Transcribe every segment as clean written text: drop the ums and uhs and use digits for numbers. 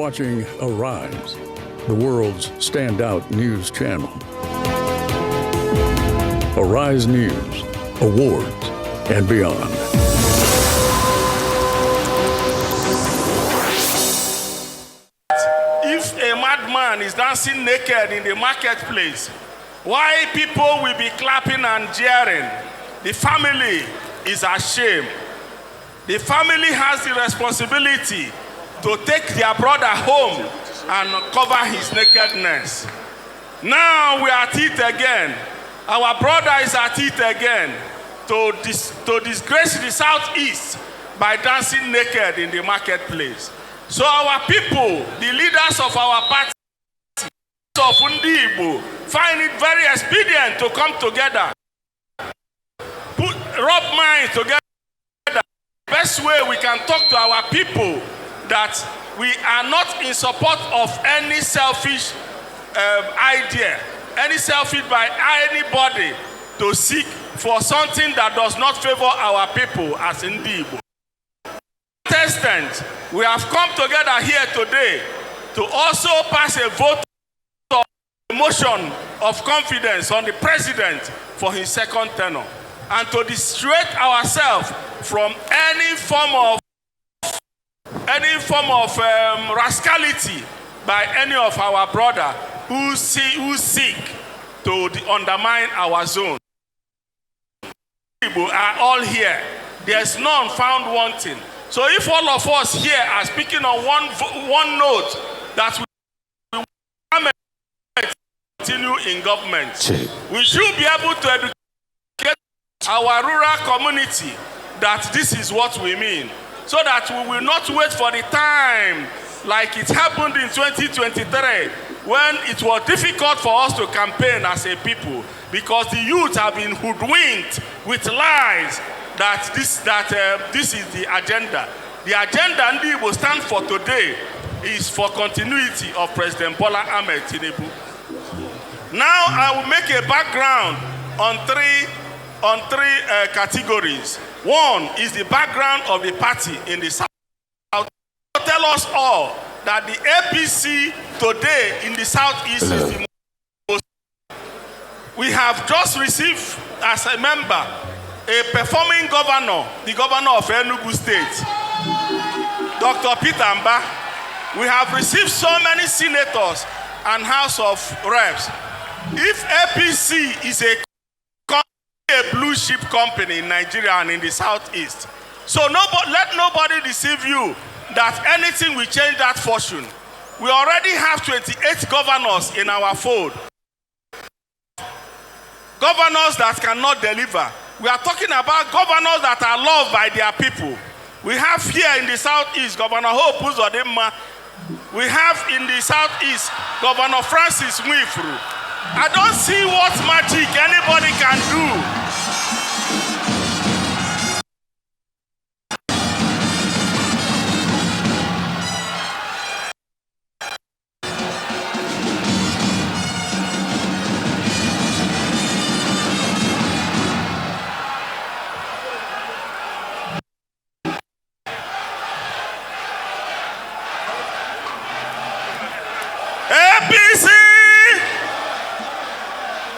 watching Arise, the world's standout news channel. Arise News, awards, and beyond. If a madman is dancing naked in the marketplace, why people will be clapping and jeering? The family is ashamed. The family has the responsibility to take their brother home and cover his nakedness. Now we are at it again. Our brother is at it again to disgrace the Southeast by dancing naked in the marketplace. So our people, the leaders of our party, of Ndi Igbo, find it very expedient to come together, rub minds together. The best way we can talk to our people that we are not in support of any selfish idea, any selfish by anybody to seek for something that does not favor our people as Ndi Igbo. We have come together here today to also pass a vote of motion of confidence on the president for his second tenure and to dissuade ourselves from any form of rascality by any of our brother who seek to undermine our zone. People are all here. There's none found wanting. So if all of us here are speaking on one note that we continue in government, we should be able to educate our rural community that this is what we mean, so that we will not wait for the time like it happened in 2023 when it was difficult for us to campaign as a people because the youth have been hoodwinked with lies that this is the agenda. The agenda Ndi Igbo stand for today is for continuity of President Bola Ahmed Tinubu. Now I will make a background on three categories. One is the background of the party in the South. Tell us all that the APC today in the Southeast is the most. We have just received as a member a performing governor, the governor of Enugu State, Dr. Peter Mba. We have received so many senators and House of Reps. If APC is a blue chip company in Nigeria and in the Southeast, so let nobody deceive you that anything will change that fortune. We already have 28 governors in our fold. Governors that cannot deliver. We are talking about governors that are loved by their people. We have here in the Southeast, Governor Hope Uzodimma. We have in the Southeast, Governor Francis Mwifuru. I don't see what magic anybody can do.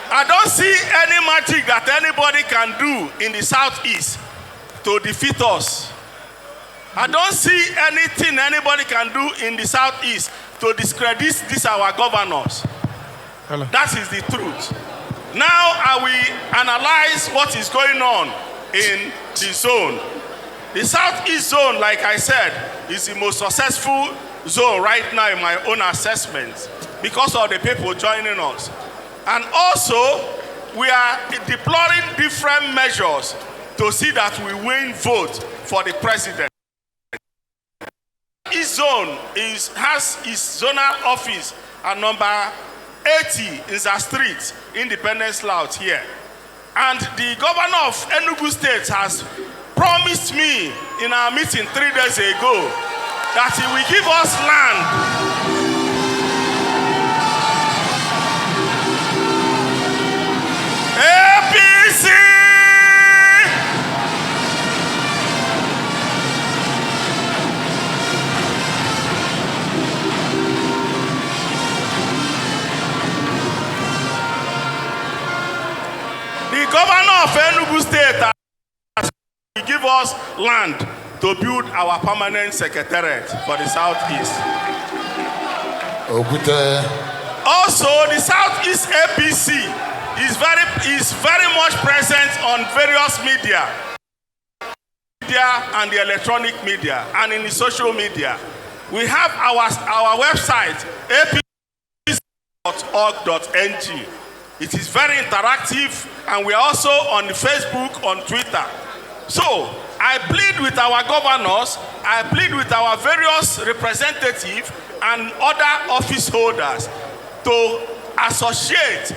I don't see any magic that anybody can do in the Southeast to defeat us. I don't see anything anybody can do in the Southeast to discredit these our governors. Hello. That is the truth. Now I will analyze what is going on in the zone. The Southeast zone, like I said, is the most successful zone right now in my own assessment because of the people joining us. And also, we are deploying different measures to see that we win vote for the president. Each zone has its zonal office at number 80 in the street, Independence Layout here. And the governor of Enugu State has promised me in our meeting 3 days ago that he will give us land. APC! of Enugu State will give us land to build our permanent secretariat for the Southeast. Also, the Southeast APC is very much present on various media and the electronic media and in the social media. We have our website, apc.org.ng. It is very interactive, and we are also on Facebook, on Twitter. So, I plead with our governors, I plead with our various representatives and other office holders to associate,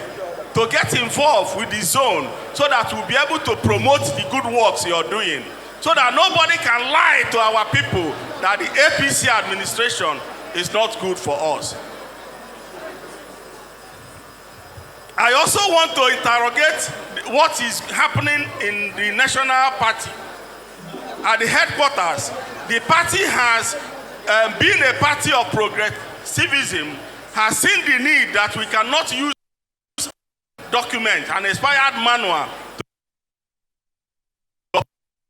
to get involved with the zone so that we'll be able to promote the good works you're doing, so that nobody can lie to our people that the APC administration is not good for us. I also want to interrogate what is happening in the national party. At the headquarters, the party has been a party of progressivism, has seen the need that we cannot use document, an expired manual,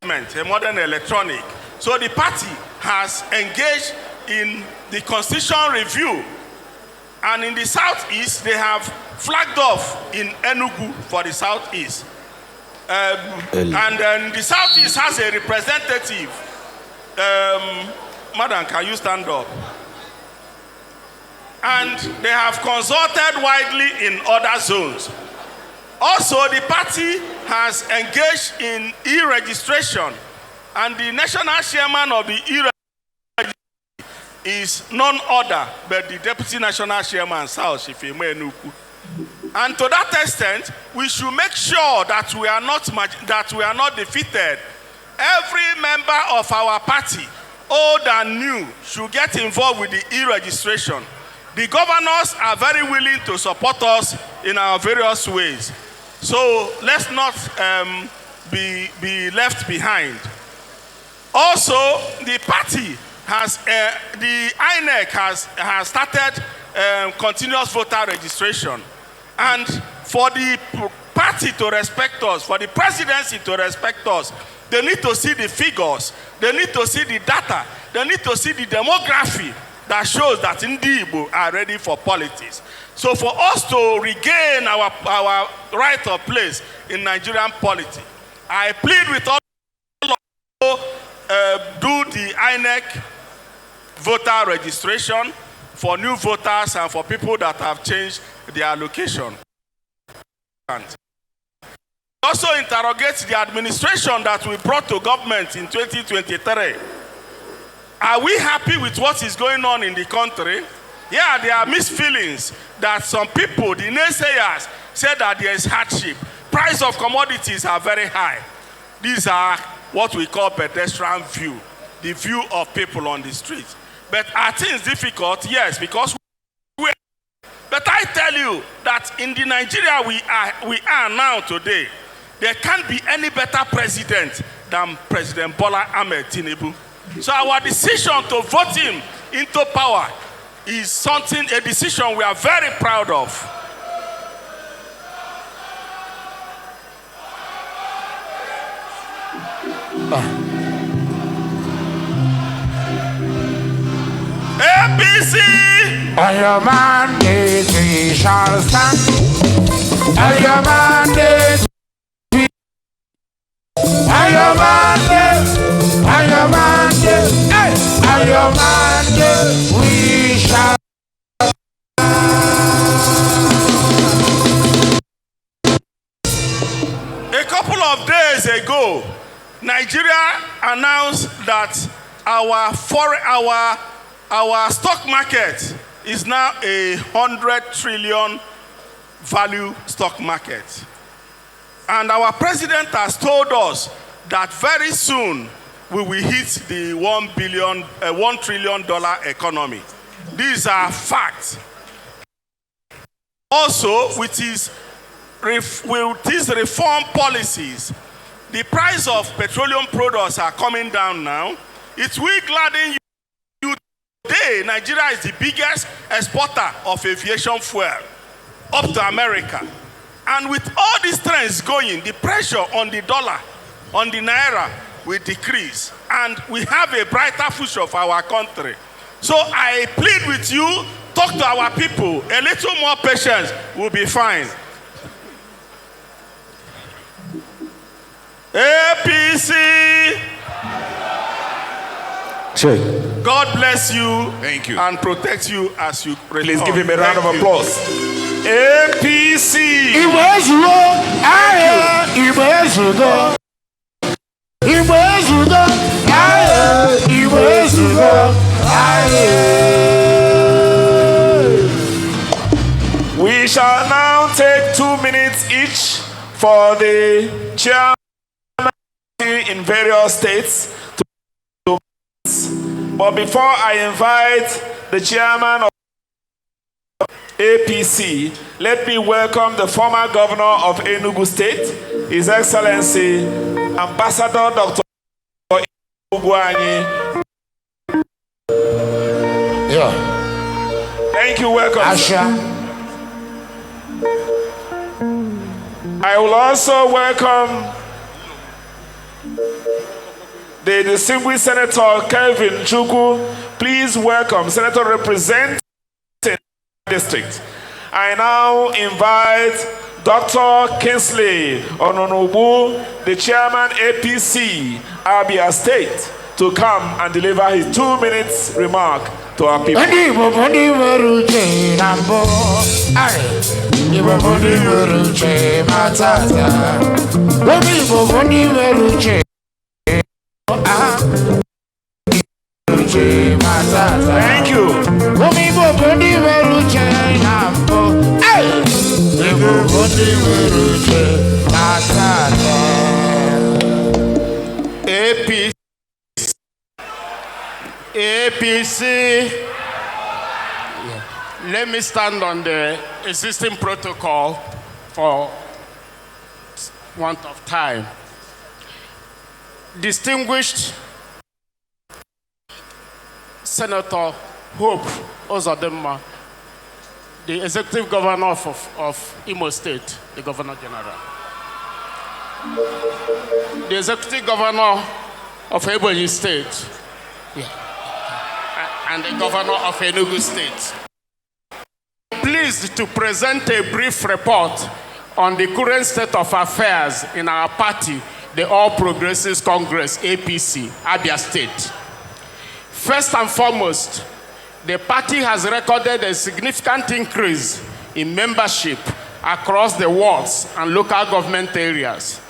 a modern electronic. So the party has engaged in the constitution review, and in the Southeast they have flagged off in Enugu for the Southeast. And the Southeast has a representative. Madam, can you stand up? And they have consulted widely in other zones. Also, the party has engaged in e-registration, and the national chairman of the e-registration is none other but the deputy national chairman, South Shifime Enugu. And to that extent, we should make sure that we are not defeated. Every member of our party, old and new, should get involved with the e-registration. The governors are very willing to support us in our various ways. So let's not be left behind. Also, the party has, the INEC has started continuous voter registration. And for the party to respect us, for the presidency to respect us, they need to see the figures, they need to see the data, they need to see the demography that shows that Ndi Igbo are ready for politics. So for us to regain our right of place in Nigerian politics, I plead with all of you do the INEC voter registration for new voters and for people that have changed their location. Also interrogate the administration that we brought to government in 2023. Are we happy with what is going on in the country? Yeah, there are mixed feelings that some people, the naysayers, say that there is hardship. Price of commodities are very high. These are what we call pedestrian view, the view of people on the street. But are things difficult? Yes, because but I tell you that in the Nigeria we are now today, there can't be any better president than President Bola Ahmed Tinubu. So our decision to vote him into power is a decision we are very proud of. APC! On your mandate we shall stand. On your mandate. On your mandate. On your mandate. On your mandate we shall. A couple of days ago, Nigeria announced that our stock market is now a 100 trillion value stock market. And our president has told us that very soon we will hit the $1 trillion economy. These are facts. Also, with these reform policies, the price of petroleum products are coming down now. It will gladden you. Today, Nigeria is the biggest exporter of aviation fuel up to America. And with all these trends going, the pressure on the dollar, on the naira will decrease. And we have a brighter future for our country. So I plead with you, talk to our people. A little more patience will be fine. APC. Check. God bless you. Thank you. And protect you as you pray. Please give him a round of applause. APC. We shall now take 2 minutes each for the chairman in various states to. But before I invite the chairman of APC, let me welcome the former governor of Enugu State, His Excellency Ambassador Dr. Ebonyi. Yeah. Thank you, welcome. Asha. I will also welcome the distinguished Senator Kelvin Chukwu. Please welcome Senator representing district. I now invite Dr. Kingsley Ononubu, the chairman APC Abia State, to come and deliver his 2 minutes remark to our people. Thank you. APC. Let me stand on the existing protocol for want of time. Distinguished Senator Hope Ozodema, the Executive Governor of Imo State, the Governor General. The Executive Governor of Ebonyi State, and the Governor of Enugu State. Pleased to present a brief report on the current state of affairs in our party, the All Progressives Congress, APC, Abia State. First and foremost, the party has recorded a significant increase in membership across the wards and local government areas.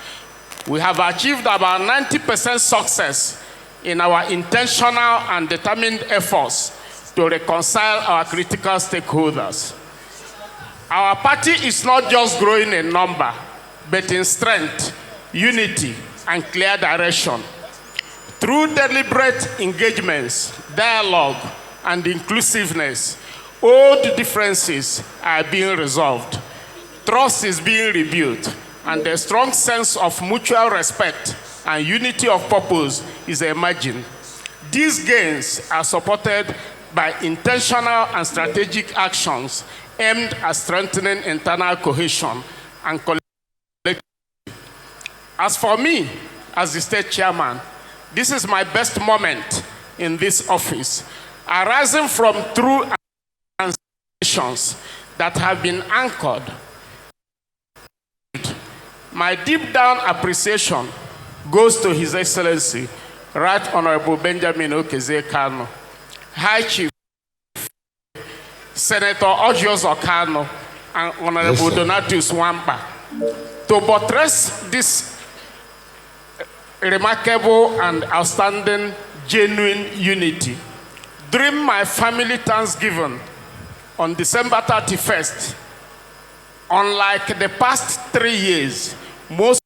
We have achieved about 90% success in our intentional and determined efforts to reconcile our critical stakeholders. Our party is not just growing in number, but in strength, unity, and clear direction. Through deliberate engagements, dialogue, and inclusiveness, old differences are being resolved. Trust is being rebuilt, and a strong sense of mutual respect and unity of purpose is emerging. These gains are supported by intentional and strategic actions aimed at strengthening internal cohesion and collectivity. As for me, as the state chairman, this is my best moment in this office, arising from true transformations that have been anchored. My deep down appreciation goes to His Excellency, Right Honorable Benjamin Okeze Kano, High Chief Senator Ojos Okano, and Honorable Donatus Wampa, to buttress this remarkable and outstanding genuine unity. During my family Thanksgiving on December 31st, unlike the past 3 years, most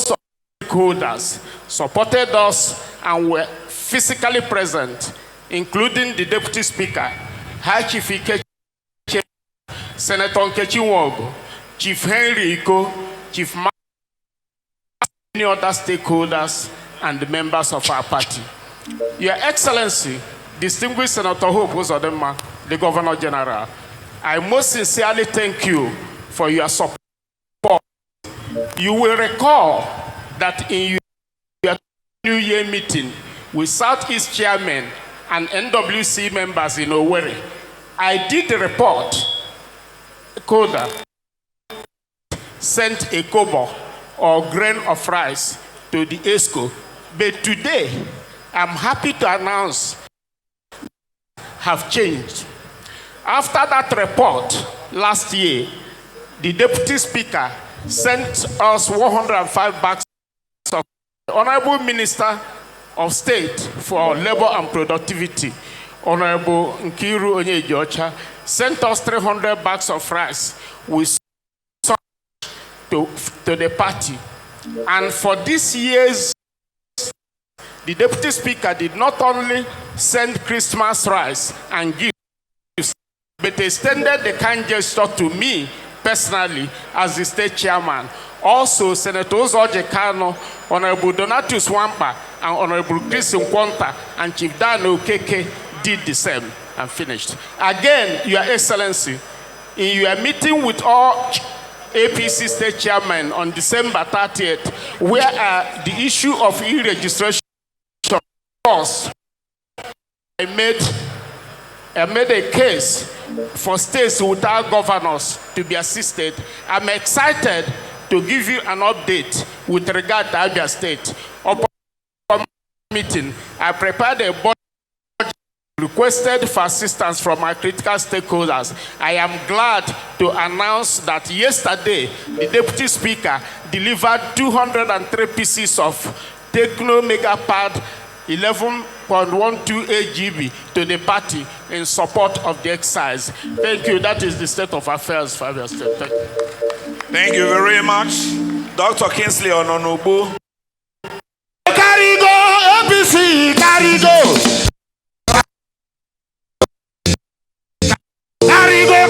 stakeholders supported us and were physically present, including the Deputy Speaker, High Chief Ike, Senator Nkechi Nwogo, Chief Henry Iko, Chief Ma, many other stakeholders and the members of our party. Your Excellency, distinguished Senator Hope Uzodinma, the Governor General, I most sincerely thank you for your support You will recall that in your New Year meeting with Southeast Chairman and NWC members in Owerri, I did the report. Coda sent a kobo or grain of rice to the ESCO. But today, I'm happy to announce have changed. After that report last year, the Deputy Speaker sent us 105 bags of the Honorable Minister of State for Labor and Productivity, Honorable Nkiru Onyejocha, sent us 300 bags of rice with to the party. And for this year's, the Deputy Speaker did not only send Christmas rice and gifts, but extended the kind gesture to me personally as the state chairman. Also, Senator Ozoje Kano, Honorable Donatus Wampa, and Honorable Chris Nkwonta and Chief Dan Okeke did the same and finished. Again, Your Excellency, in your meeting with all APC state chairmen on December 30th, where the issue of e-registration was, I made a case for states without governors to be assisted. I'm excited to give you an update with regard to Abia State. Upon meeting, I prepared a budget requested for assistance from my critical stakeholders. I am glad to announce that yesterday, the Deputy Speaker delivered 203 pieces of Techno Megapad 11.128 GB to the party in support of the exercise. Thank you. That is the state of affairs for Abia State. Thank you. Thank you very much. Dr. Kingsley Ononobu. Carry go, APC, carry go. Carry go,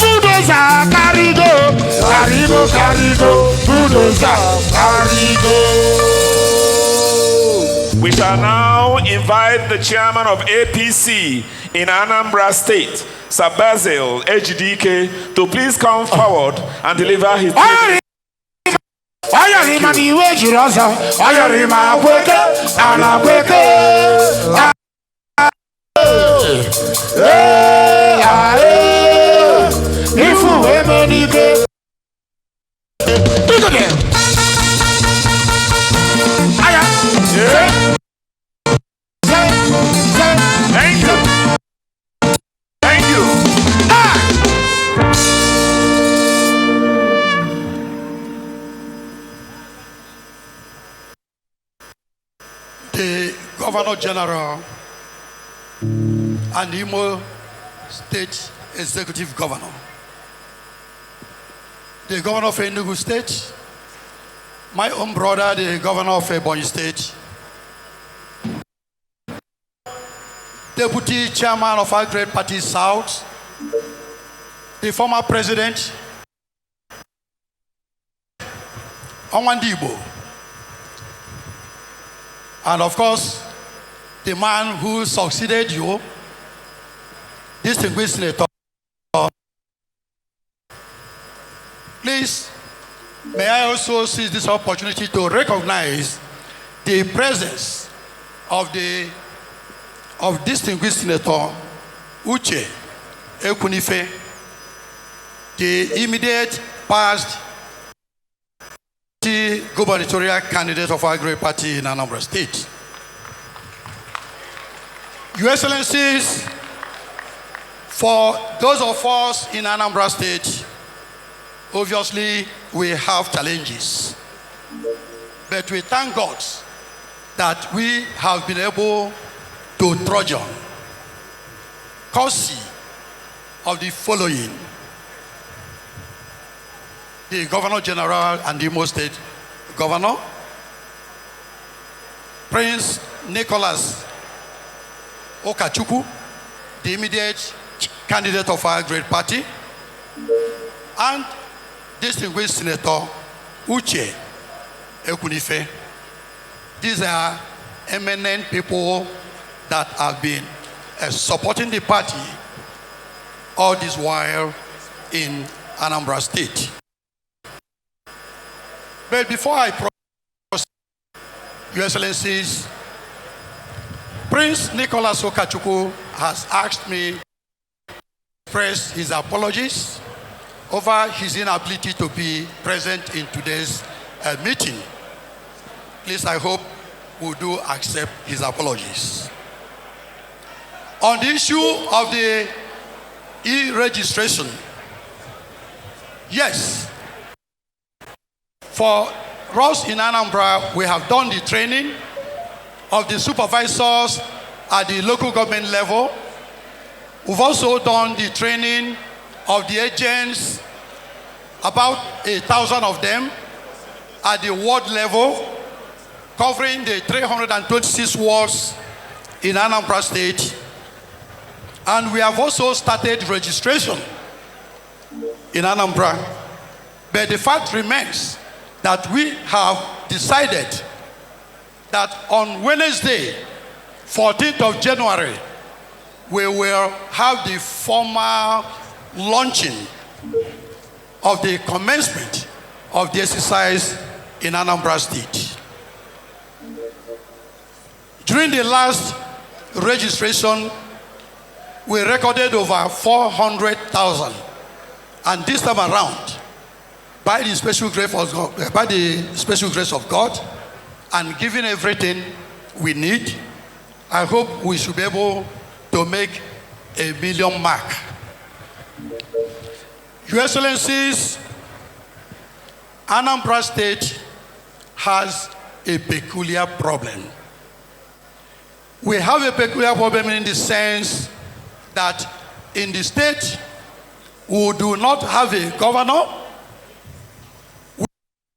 bulldozer, carry go. Carry go, bulldozer, carry go. We shall now invite the chairman of APC in Anambra State, Sir Basil HDK, to please come forward and deliver his Thank you. Thank you. The Governor General and Imo State Executive Governor, the Governor of Enugu State, my own brother, the Governor of Ebonyi State, Deputy Chairman of our great party South, the former President, Onwandibo, and of course, the man who succeeded you, distinguished Senator. Please, may I also seize this opportunity to recognize the presence of distinguished Senator Uche Ekunife, the immediate past gubernatorial candidate of our great party in Anambra State. Your Excellencies, for those of us in Anambra State, obviously we have challenges, but we thank God that we have been able to trudge on, courtesy of the following: the Governor General and the Imo State Governor, Prince Nicholas Okachukwu, the immediate candidate of our great party, and distinguished Senator Uche Ekunife. These are eminent people that have been supporting the party all this while in Anambra State. But before I proceed, Your Excellencies, Prince Nicholas Okachuku has asked me to express his apologies over his inability to be present in today's meeting. Please, I hope we do accept his apologies. On the issue of the e-registration, yes, for us in Anambra, we have done the training of the supervisors at the local government level. We've also done the training of the agents, about 1,000 of them, at the ward level, covering the 326 wards in Anambra State. And we have also started registration in Anambra. But the fact remains that we have decided that on Wednesday, 14th of January, we will have the formal launching of the commencement of the exercise in Anambra State. During the last registration, we recorded over 400,000. And this time around, by the special grace of God, and given everything we need, I hope we should be able to make a million mark. Your Excellencies, Anambra State has a peculiar problem. We have a peculiar problem in the sense that in the state, we do not have a governor,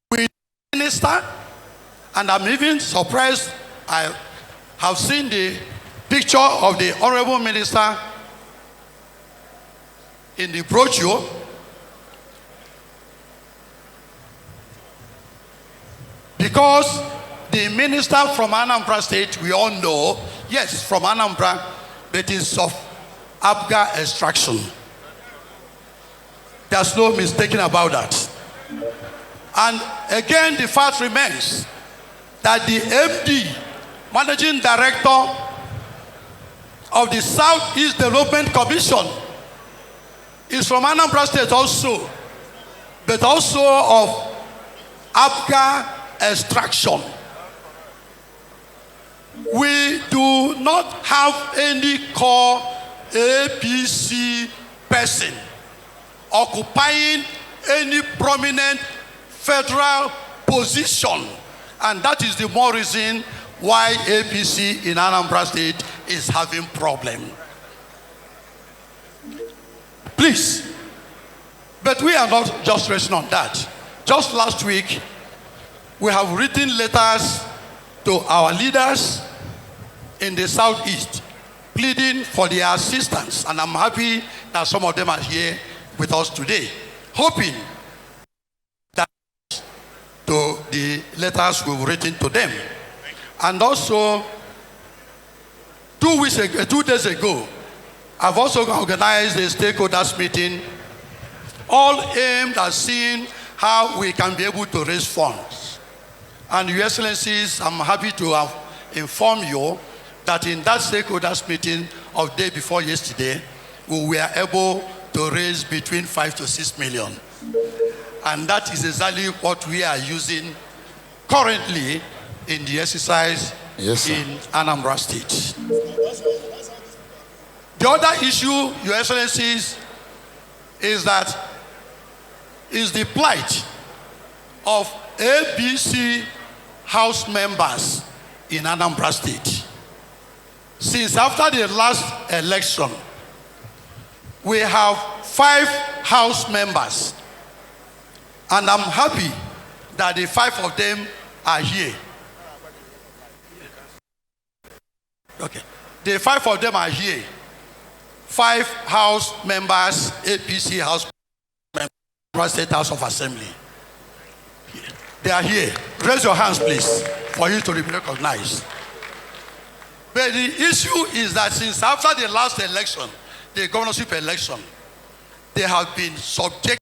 we have a minister, and I'm even surprised I have seen the picture of the Honorable Minister in the brochure. Because the minister from Anambra State, we all know, yes, from Anambra, but is of Abia extraction. There's no mistaking about that. And again, the fact remains that the MD, Managing Director of the Southeast Development Commission, is from Anambra State also, but also of Abia extraction. We do not have any core APC person occupying any prominent federal position, and that is the more reason why APC in Anambra State is having problem. Please, but we are not just resting on that. Just last week, we have written letters to our leaders in the Southeast, pleading for their assistance, and I'm happy that some of them are here with us today, hoping that to the letters we've written to them. And also, 2 days ago, I've also organized a stakeholders meeting, all aimed at seeing how we can be able to raise funds. And Your Excellencies, I'm happy to inform you that in that stakeholders meeting of day before yesterday, we were able to raise between 5 to 6 million. And that is exactly what we are using currently in the exercise in Anambra State. The other issue, Your Excellencies, is the plight of ABC House members in Anambra State. Since after the last election, we have 5 House members, and I'm happy that the 5 of them are here. Okay, the 5 of them are here. 5 House members, APC House members, State House of Assembly. They are here. Raise your hands, please, for you to be recognized. But the issue is that since after the last election, the governorship election, they have been subjected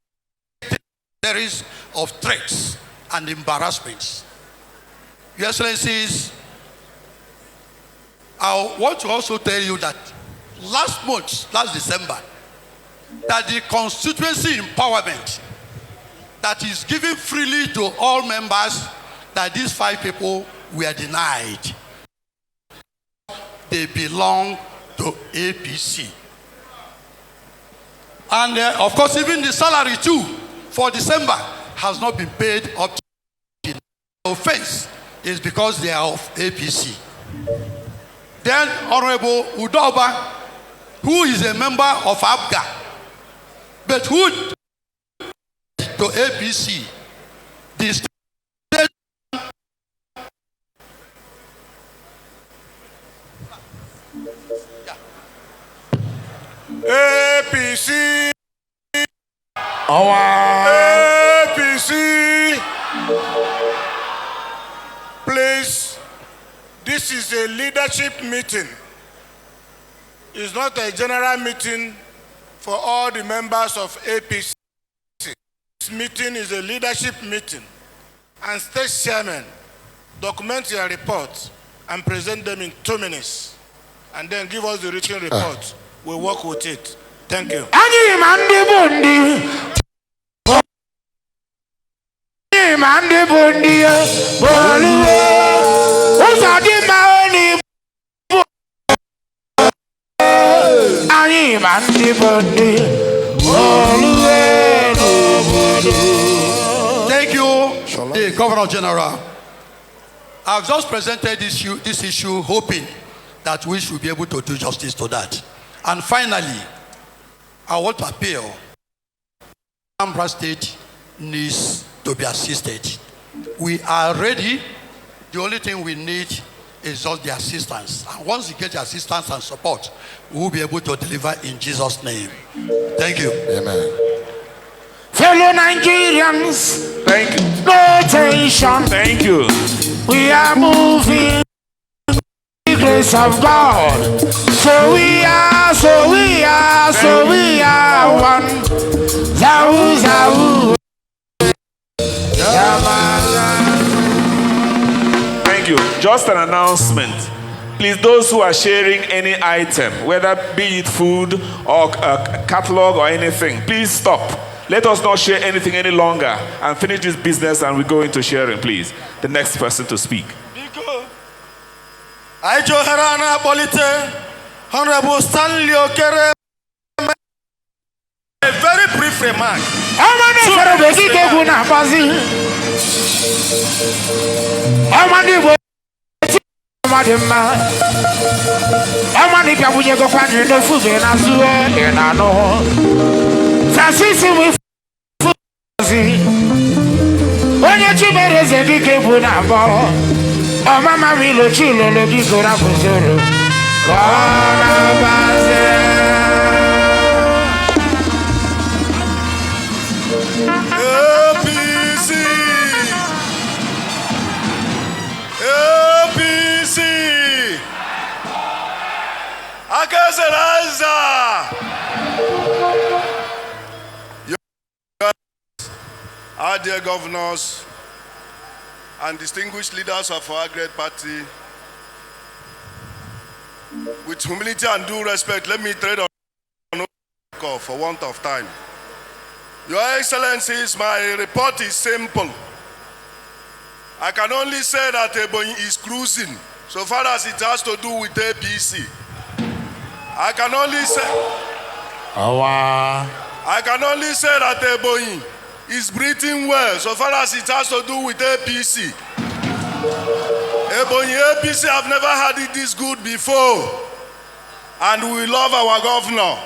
to a series of threats and embarrassments. Your Excellencies, I want to also tell you that last December, that the constituency empowerment that is given freely to all members, that these 5 people were denied. They belong to APC. And of course, even the salary too for December has not been paid up to the offense is because they are of APC. Then Honorable Udoba, who is a member of Abia, but who to APC, the state APC. APC. Please, this is a leadership meeting. It's not a general meeting for all the members of APC. This meeting is a leadership meeting. And state chairman, document your report and present them in 2 minutes. And then give us the written report. We'll work with it. Thank you. Thank you, the Governor General. I've just presented this issue hoping that we should be able to do justice to that. And finally, I want to appeal. Anambra State needs to be assisted. We are ready. The only thing we need is just the assistance. And once we get the assistance and support, we will be able to deliver in Jesus' name. Thank you. Amen. Fellow Nigerians, Thank you. no tension. Thank you. We are moving in the grace of God. So we are one. Zawu. Thank you. Just an announcement. Please, those who are sharing any item, whether be it food or a catalog or anything, please stop. Let us not share anything any longer and finish this business and we go into sharing, please. The next person to speak. Honorable Stanley Okere. A very brief remark. APC. Akazelaza. Our dear governors and distinguished leaders of our great party, with humility and due respect, let me trade on for want of time. Your Excellencies, my report is simple. I can only say that Ebonyi is cruising so far as it has to do with APC. I can only say that Ebonyi is breathing well so far as it has to do with APC. Ebonyi APC have never had it this good before. And we love our governor.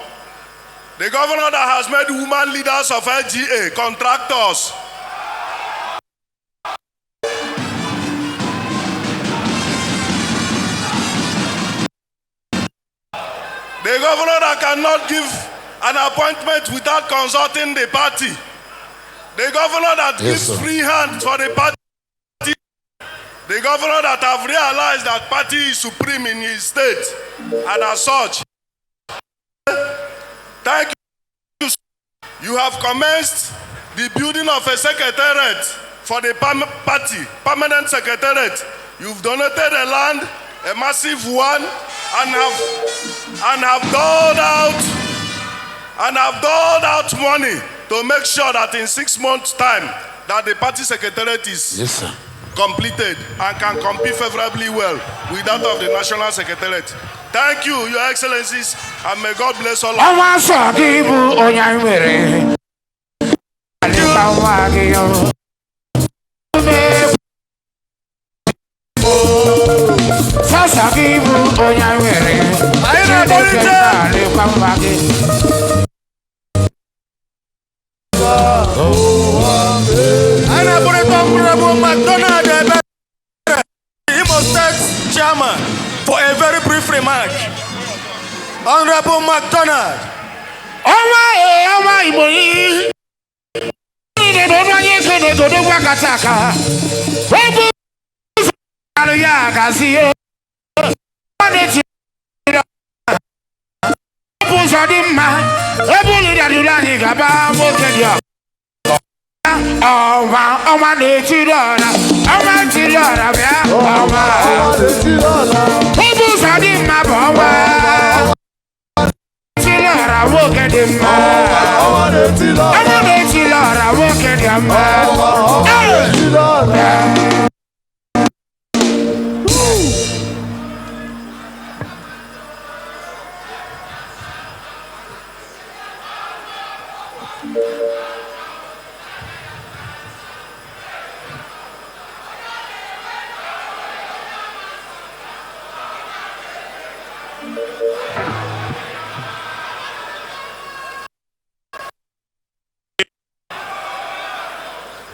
The governor that has made women leaders of LGA, contractors. The governor that cannot give an appointment without consulting the party. The governor that gives free hand for the party. The governor that have realized that party is supreme in his state. And as such, thank you. You have commenced the building of a secretariat for the party, permanent secretariat. You've donated a land, a massive one, and have doled out money to make sure that in 6 months' time that the party secretariat is completed and can compete favorably well with that of the national secretariat. Thank you, Your Excellencies, and may God bless all of you. Imo State Chairman, for a very brief remark. Honorable McDonald.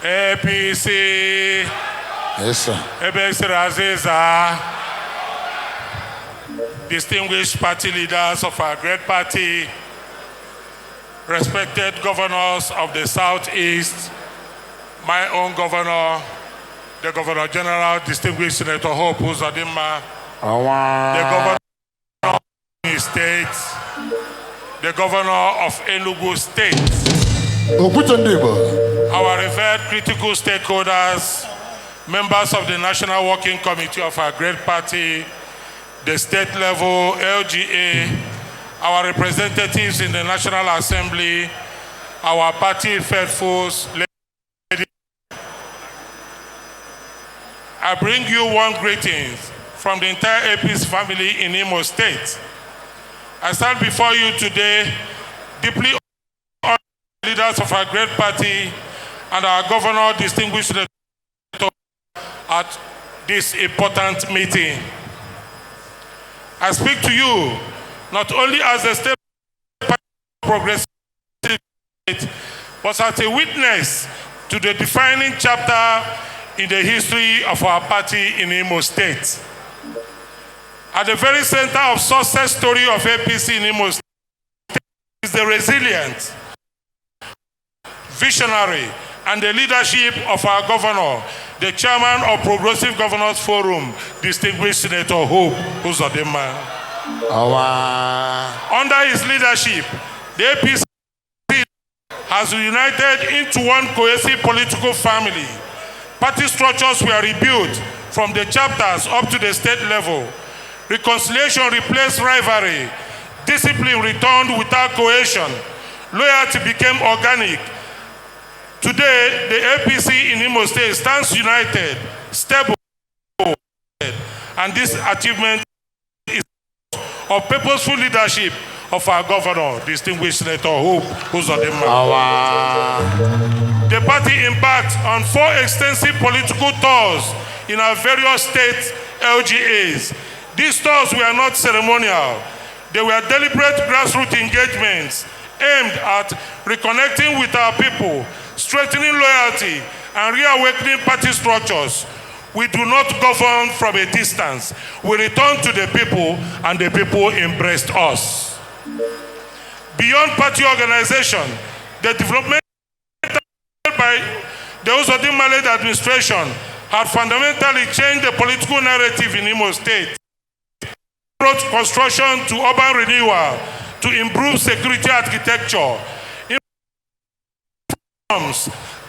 APC. Yes, sir. Ebesir Aziza, distinguished party leaders of our great party, respected governors of the Southeast, my own governor, the Governor General, distinguished Senator Hope Uzodimma, the Governor of the State, the Governor of Enugu State, our revered critical stakeholders, members of the National Working Committee of our great party, the state level, LGA, our representatives in the National Assembly, our party faithfuls. I bring you warm greetings from the entire APC family in Imo State. I stand before you today deeply honored leaders of our great party and our governor, distinguished at this important meeting. I speak to you not only as the state progressive, but as a witness to the defining chapter in the history of our party in Imo State. At the very center of success story of APC in Imo State is the resilient, visionary, and the leadership of our governor, the chairman of Progressive Governors Forum, distinguished Senator Hope Uzodimma. Under his leadership, the APC has united into one cohesive political family. Party structures were rebuilt from the chapters up to the state level. Reconciliation replaced rivalry. Discipline returned without cohesion. Loyalty became organic. Today, the APC in Imo State stands united, stable, and this achievement is of purposeful leadership of our governor, distinguished Senator Hope Uzodimma. The party embarked on 4 extensive political tours in our various state LGAs. These tours were not ceremonial. They were deliberate grassroots engagements aimed at reconnecting with our people, strengthening loyalty, and reawakening party structures. We do not govern from a distance. We return to the people, and the people embraced us. Beyond party organization, the development by the Uzodimma-led administration had fundamentally changed the political narrative in Imo State. Road construction to urban renewal, to improve security architecture,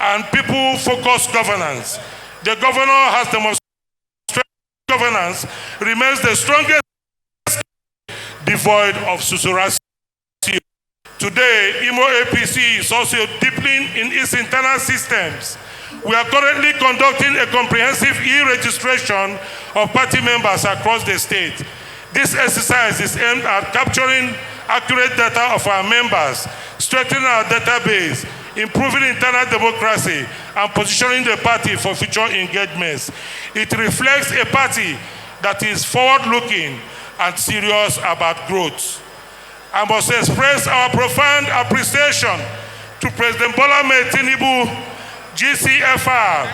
and people-focused governance. The governor has demonstrated governance remains the strongest devoid of susurration. Today, Imo APC is also deepening in its internal systems. We are currently conducting a comprehensive e-registration of party members across the state. This exercise is aimed at capturing accurate data of our members, strengthening our database, improving internal democracy, and positioning the party for future engagements. It reflects a party that is forward-looking and serious about growth. I must express our profound appreciation to President Bola Ahmed Tinubu, GCFR,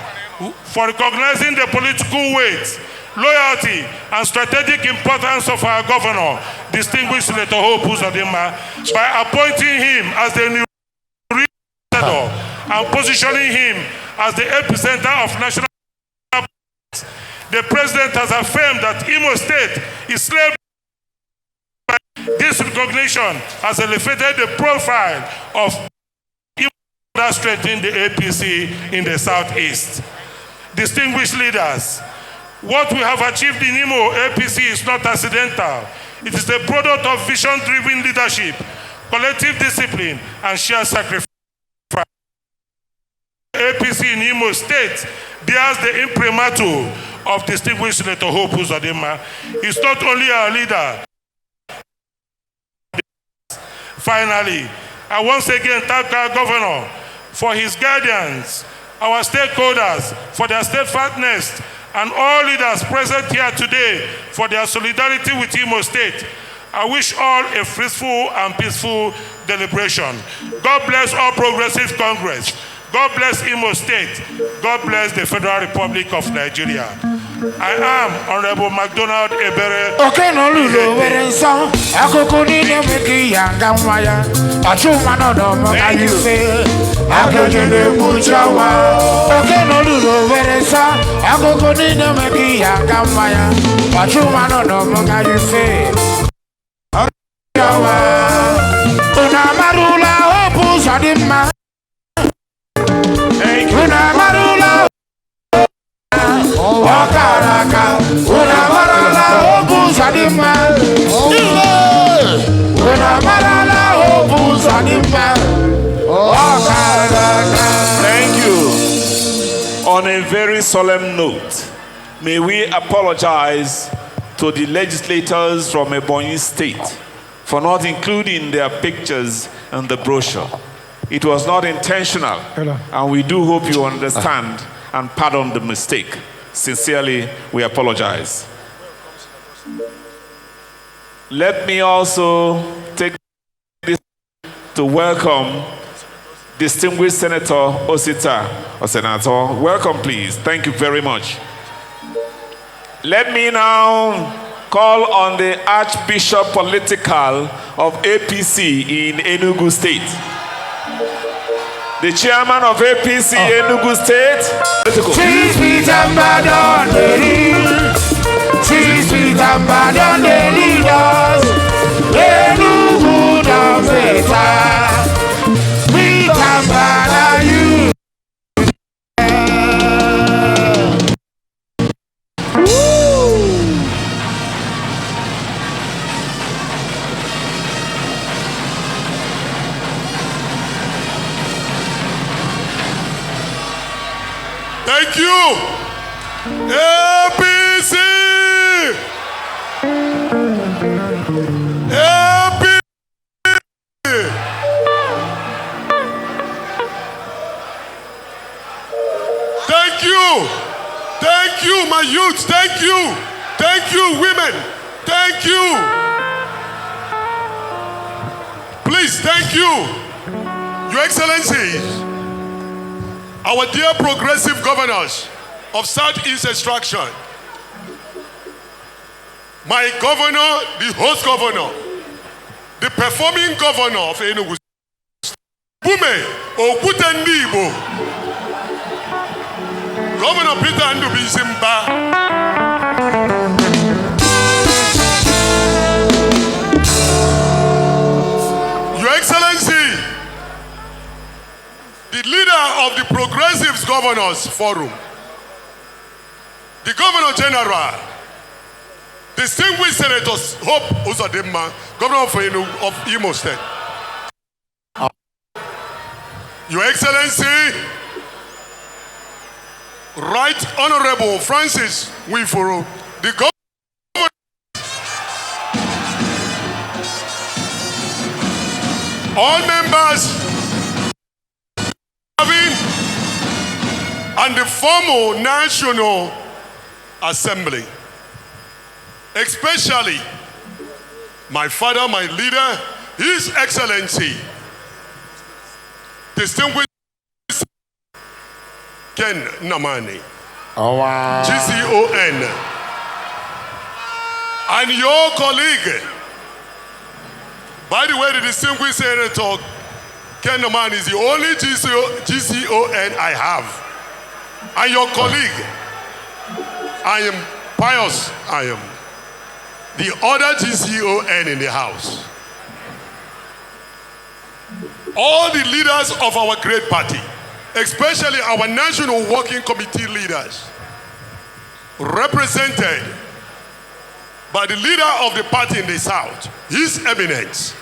for recognizing the political weight, loyalty, and strategic importance of our governor, distinguished Senator Hope Uzodinma, by appointing him as the new legislator and positioning him as the epicenter of national politics. The president has affirmed that Imo State is slavery. This recognition has elevated the profile of Imo that strengthened the APC in the Southeast. Distinguished leaders, what we have achieved in Imo APC is not accidental. It is the product of vision-driven leadership, collective discipline, and shared sacrifice. APC in Imo State bears the imprimatur of distinguished Senator Hope Uzodinma. He's not only our leader. Finally, I once again thank our governor for his guidance, our stakeholders for their steadfastness, and all leaders present here today for their solidarity with Imo State. I wish all a fruitful and peaceful deliberation. God bless all Progressive Congress. God bless Imo State. God bless the Federal Republic of Nigeria. I am Honorable McDonald Ebere. Okay, no lulo werensa. Akoko ni ne meki yanga maya. Achuma no no moga yufe. Akoko ne muchawa. Okay, no lulo werensa. Akoko ni ne meki yanga maya. Achuma no no moga yufe. Muchawa. Una marula Hope Uzodinma. Una marula. Okaraka, una marala Hope Uzodinma. Una marala Hope Uzodinma. Okaraka. Thank you. On a very solemn note, may we apologize to the legislators from Ebonyi State for not including their pictures in the brochure. It was not intentional, and we do hope you understand and pardon the mistake. Sincerely, we apologize. Let me also take this to welcome distinguished Senator Osita or Senator. Welcome, please. Thank you very much. Let me now call on the Archbishop Political of APC in Enugu State. The chairman of APC Enugu State. 6 feet and bad on the lead. 6 feet and bad on the leaders. Enugu down better. We can bad you. Thank you, APC. APC. Thank you, my youth. Thank you, women. Thank you. Please, thank you, Your Excellencies. Our dear progressive governors of Southeast Extraction, my governor, the host governor, the performing governor of Enugu, Bume Okutendibo, Governor Peter Ndubi Zimba, Your Excellency, the leader Governors Forum. The Governor General, distinguished Senators Hope Uzodimma, Governor of Imo State. Your Excellency, Right Honorable Francis Wifuru, the Governor. All members and the formal National Assembly, especially my father, my leader, His Excellency, distinguished Ken Namani, GCON, and your colleague. By the way, the distinguished Senator Ken Namani is the only GCON I have. And your colleague, I am Pius, I am the other GCON in the House. All the leaders of our great party, especially our National Working Committee leaders, represented by the leader of the party in the South, His Eminence,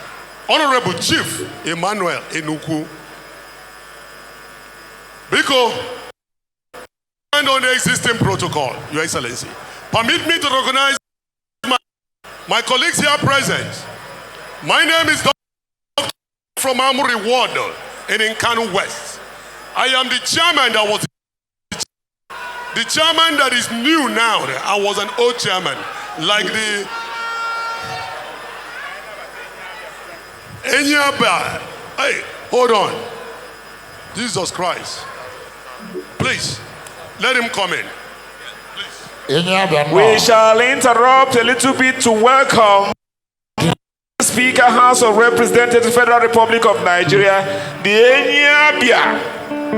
Honorable Chief Emmanuel Enugu, because and on the existing protocol, Your Excellency, permit me to recognize my colleagues here present. My name is Dr. from Amuri Ward in Kano West. I am the chairman that was the chairman that is new now. I was an old chairman, like the Enyaba. Hey, hold on. Jesus Christ. Please. Let him come in. We shall interrupt a little bit to welcome the Speaker, House of Representatives, Federal Republic of Nigeria, the Abia.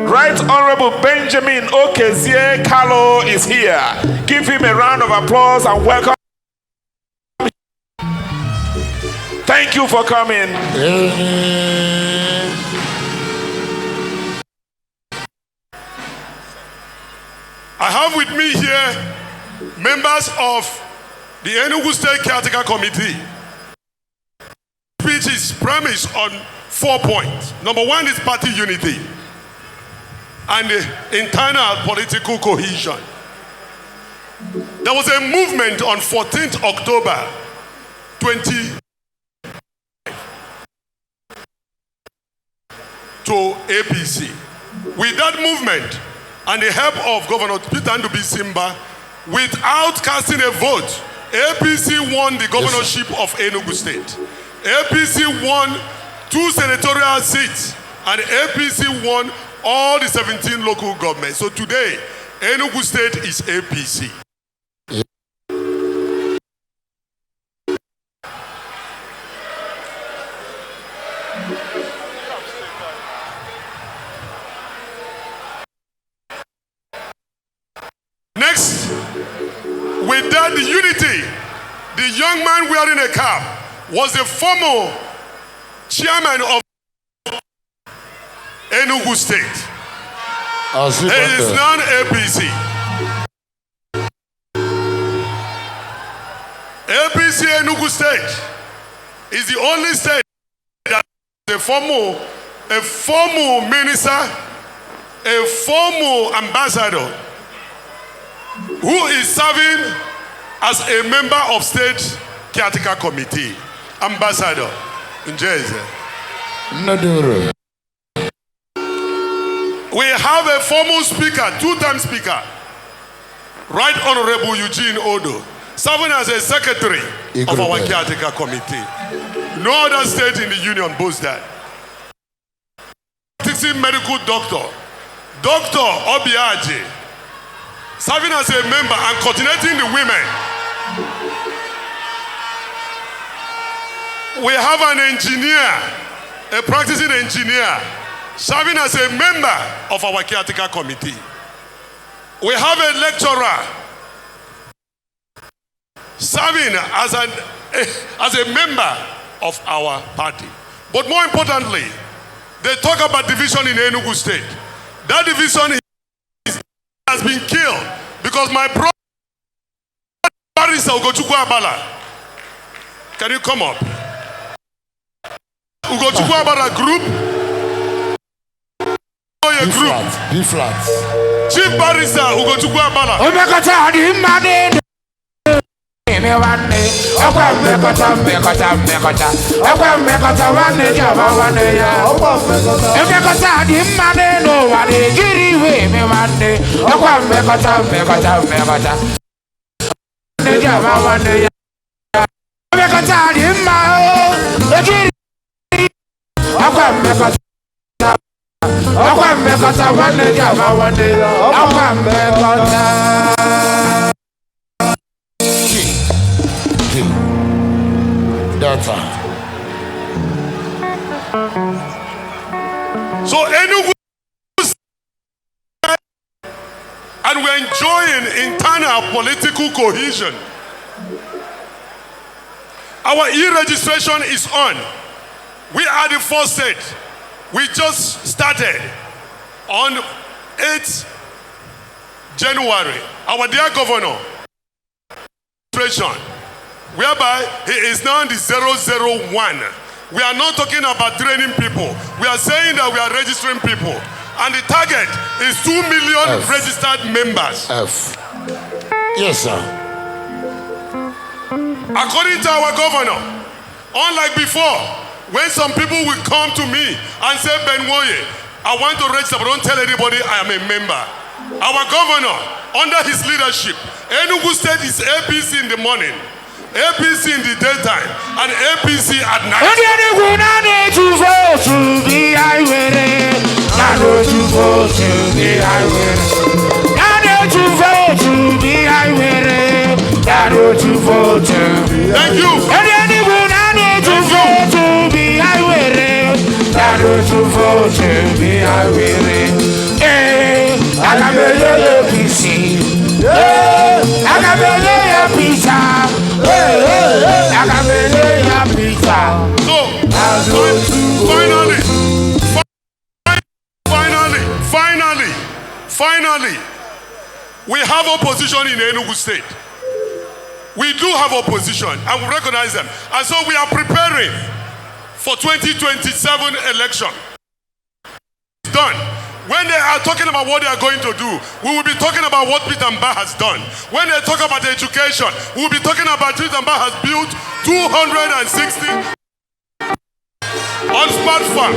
Right Honorable Benjamin Okezie Kalo is here. Give him a round of applause and welcome. Thank you for coming. I have with me here members of the Enugu State Caretaker Committee. Speech is premised on 4 points. Number one is party unity and internal political cohesion. There was a movement on 14th October 20 to APC. With that movement, and the help of Governor Peter Ndubi Simba, without casting a vote, APC won the governorship of Enugu State. APC won 2 senatorial seats, and APC won all the 17 local governments. So today, Enugu State is APC. Next, with that unity, the young man wearing a cap was the former chairman of Enugu State. He is now APC. APC Enugu State is the only state that a former minister, a former ambassador, who is serving as a member of State Caretaker Committee, Ambassador Njeze. We have a formal speaker, 2-time speaker, Right Honorable Eugene Odo, serving as a secretary of our Caretaker Committee. No other state in the union boasts that. Practicing medical doctor, Dr. Obiaje, serving as a member and coordinating the women. We have an engineer, a practicing engineer, serving as a member of our Caretaker Committee. We have a lecturer serving as a member of our party. But more importantly, they talk about division in Enugu State. That division has been killed because my brother Barrister Ugochukwu Abala. Can you come up? Ugochukwu Abala group. B flat. Chief Barrister Ugochukwu Abala. So Enugu, and we're enjoying internal political cohesion. Our e-registration is on. We are the first state. We just started on 8th January. Our dear governor, whereby he is now the 001. We are not talking about training people. We are saying that we are registering people. And the target is 2 million registered members. Yes, sir. According to our governor, unlike before, when some people will come to me and say, Benwoye, I want to register, but don't tell anybody I am a member. Our governor, under his leadership, Enugu State is APC in the morning, APC in the daytime, and APC at night. Thank you. Finally, we have opposition in Enugu State. We do have opposition, and we recognize them. And so we are preparing for 2027 election. It's done. When they are talking about what they are going to do, we will be talking about what Peter Mba has done. When they talk about education, we will be talking about Peter Mba has built 260 on smart farm.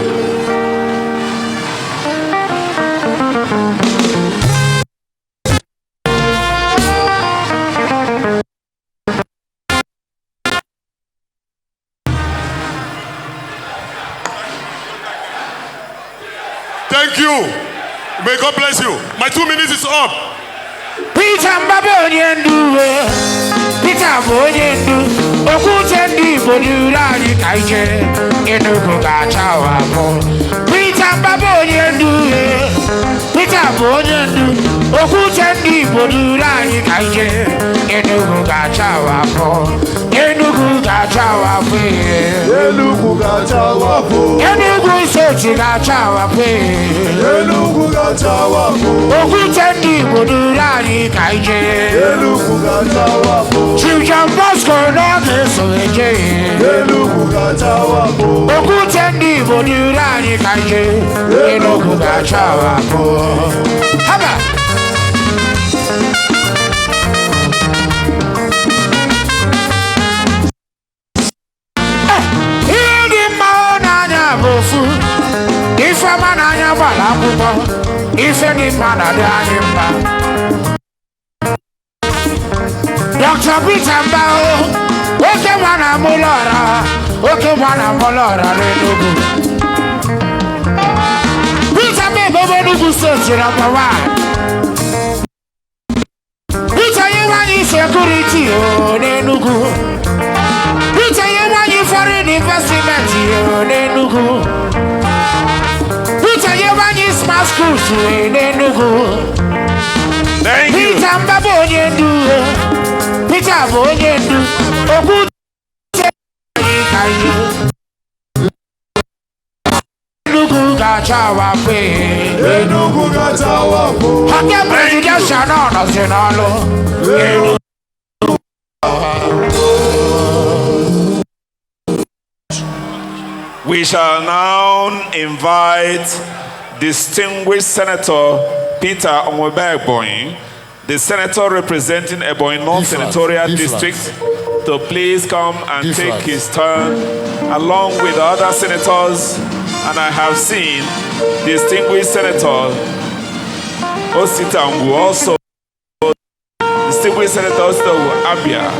Thank you. May God bless you. My 2 minutes is up. Peter Mbabonyendu, Peter Mbabonyendu, Okuchendi Bodurani Kaije, Enugu Gachawa Mo. Peter Mbabonyendu, Peter Mbabonyendu, Okuchendi Bodurani Kaije, Enugu Gachawa Mo. Enugu Gachawa Mo. Enugu Gachawa Mo. Enugu State Gachawa Mo. Enugu Gachawa Mo. Okuchendi Bodurani Kaije. Enugu Gachawa Mo. Children Bosco Nage Soeje. Enugu Gachawa Mo. Okuchendi Bodurani Kaije. Enugu Gachawa Mo. Haba. If a man I have a lamp, if any man I die, Dr. Peter Mbao, okay, man, I'm okay, man, I'm Peter Mbao, State number 1. Peter, you want security, Enugu. Peter, you want foreign investment, Enugu. Smart schools in Enugu. Thank you. Peter Mbabonyendu, Peter Mbabonyendu, Oku Enugu gachawa pe. Enugu gachawa po. Hake presidential no national. We shall now invite distinguished Senator Peter Ebonyi, the senator representing Ebonyi North Senatorial District, to please come and take his turn along with other senators. And I have seen distinguished Senator Ositangu, also distinguished Senator Abia,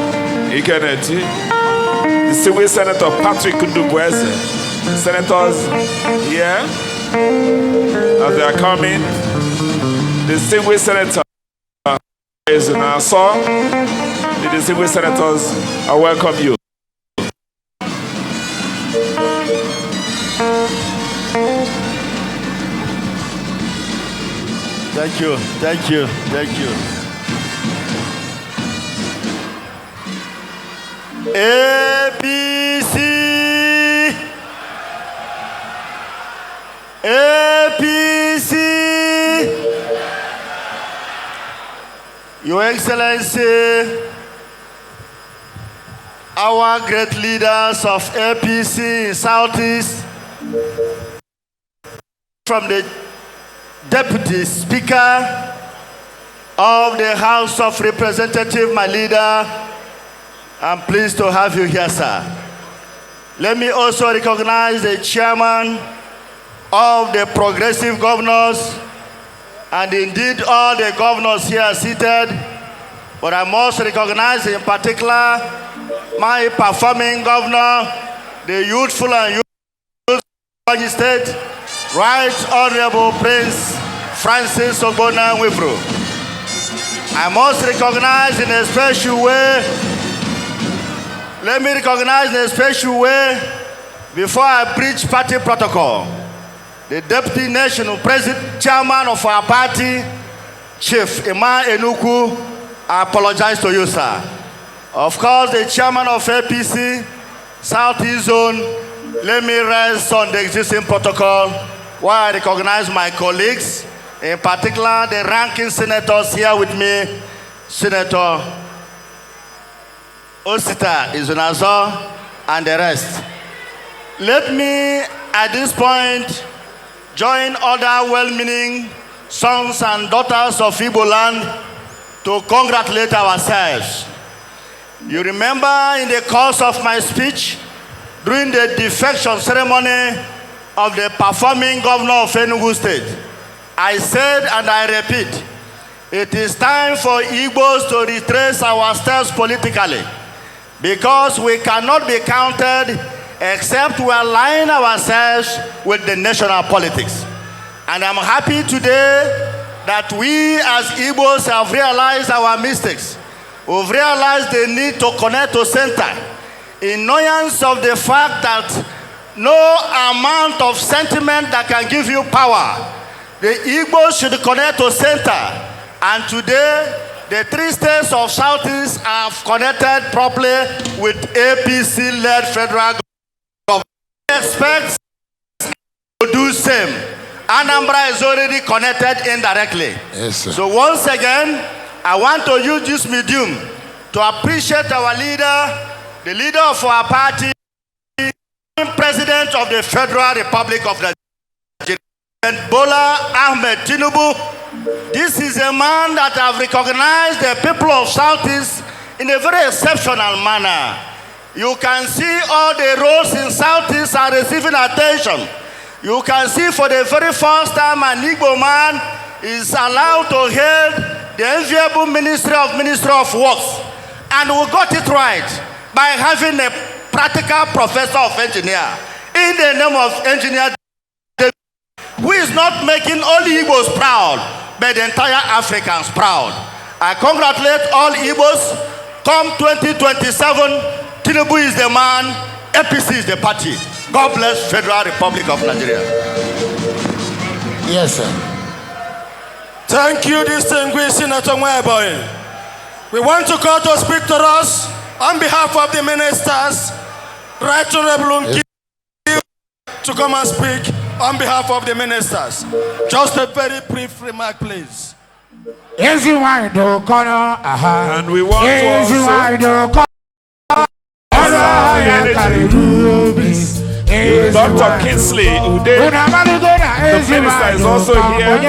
distinguished Senator Patrick Ndubweze. Senators here, as they are coming, distinguished Senator is in our song. The distinguished senators, I welcome you. Thank you, thank you, thank you. APC. APC, Your Excellency, our great leaders of APC in Southeast, from the Deputy Speaker of the House of Representatives, my leader, I'm pleased to have you here, sir. Let me also recognize the Chairman of the progressive governors, and indeed all the governors here seated, but I must recognize in particular my performing governor, the youthful and youthful state, Right Honorable Prince Francis Ogbonna Nwifuru. I must recognize in a special way, let me recognize in a special way, before I preach party protocol, the Deputy National President, Chairman of our party, Chief Enugu, I apologize to you, sir. Of course, the Chairman of APC, Southeast Zone, let me rest on the existing protocol while I recognize my colleagues, in particular the ranking senators here with me, Senator Osita Izunazo, and the rest. Let me, at this point, join other well-meaning sons and daughters of Igbo land to congratulate ourselves. You remember in the course of my speech, during the defection ceremony of the performing governor of Enugu State, I said and I repeat, it is time for Igbos to retrace our steps politically, because we cannot be counted except we align ourselves with the national politics. And I'm happy today that we as Igbos have realized our mistakes. We've realized the need to connect to center, in annoyance of the fact that no amount of sentiment that can give you power. The Igbos should connect to center. And today, the 3 states of Southeast have connected properly with APC-led federal government. Expect to do same. Anambra is already connected indirectly. Yes, sir. So once again, I want to use this medium to appreciate our leader, the leader of our party, President of the Federal Republic of Nigeria, Bola Ahmed Tinubu. This is a man that have recognized the people of Southeast in a very exceptional manner. You can see all the roads in Southeast are receiving attention. You can see for the very first time an Igbo man is allowed to head the enviable Ministry of Works. And we got it right by having a practical professor of engineer in the name of engineer, who is not making only Igbos proud, but the entire Africans proud. I congratulate all Igbos. Come 2027, Tinubu is the man, APC is the party. God bless Federal Republic of Nigeria. Yes, sir. Thank you, distinguished Senator Ebonyi. We want to call to speak to us on behalf of the ministers, Right Honorable to come and speak. On behalf of the ministers, just a very brief remark, please. And we want to Dr. Kingsley Ude, the minister, is also here.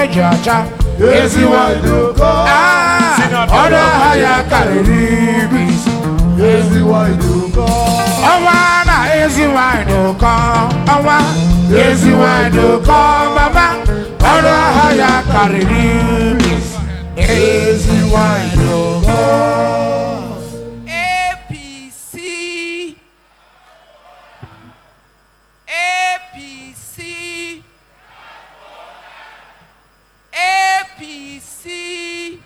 APC,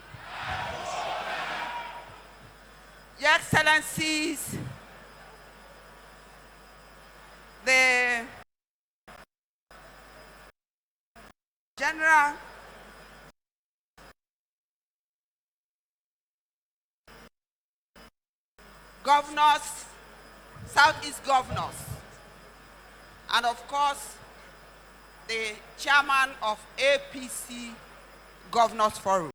Your Excellencies, the General Governors, Southeast Governors, and of course, the chairman of APC Governors Forum,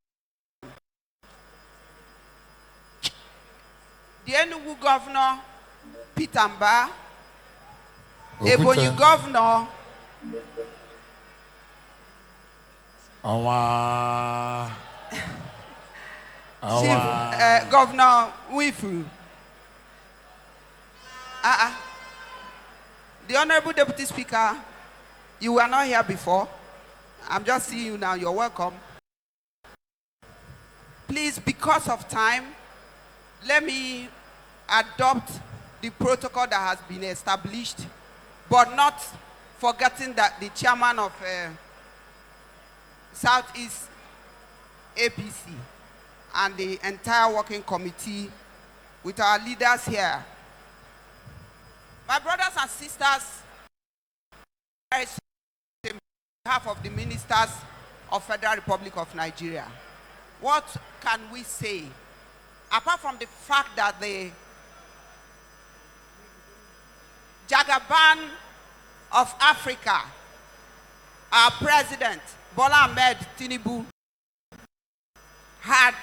the Enugu Governor, Pitamba, Ebonyi Governor, Chief Governor Wifu, the Honorable Deputy Speaker, you were not here before. I'm just seeing you now. You're welcome. Please, because of time, let me adopt the protocol that has been established, but not forgetting that the chairman of Southeast APC and the entire working committee with our leaders here. My brothers and sisters, on behalf of the ministers of Federal Republic of Nigeria, what can we say apart from the fact that the Jagaban of Africa, our president Bola Ahmed Tinubu, had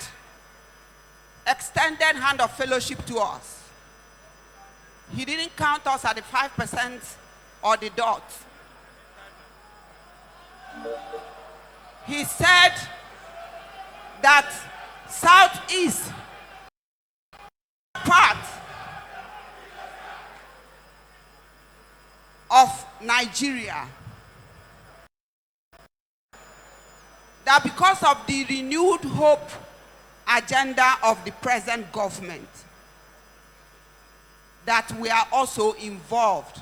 extended hand of fellowship to us. He didn't count us at the 5% or the dot. He said that Southeast part of Nigeria, that because of the renewed hope agenda of the present government, that we are also involved.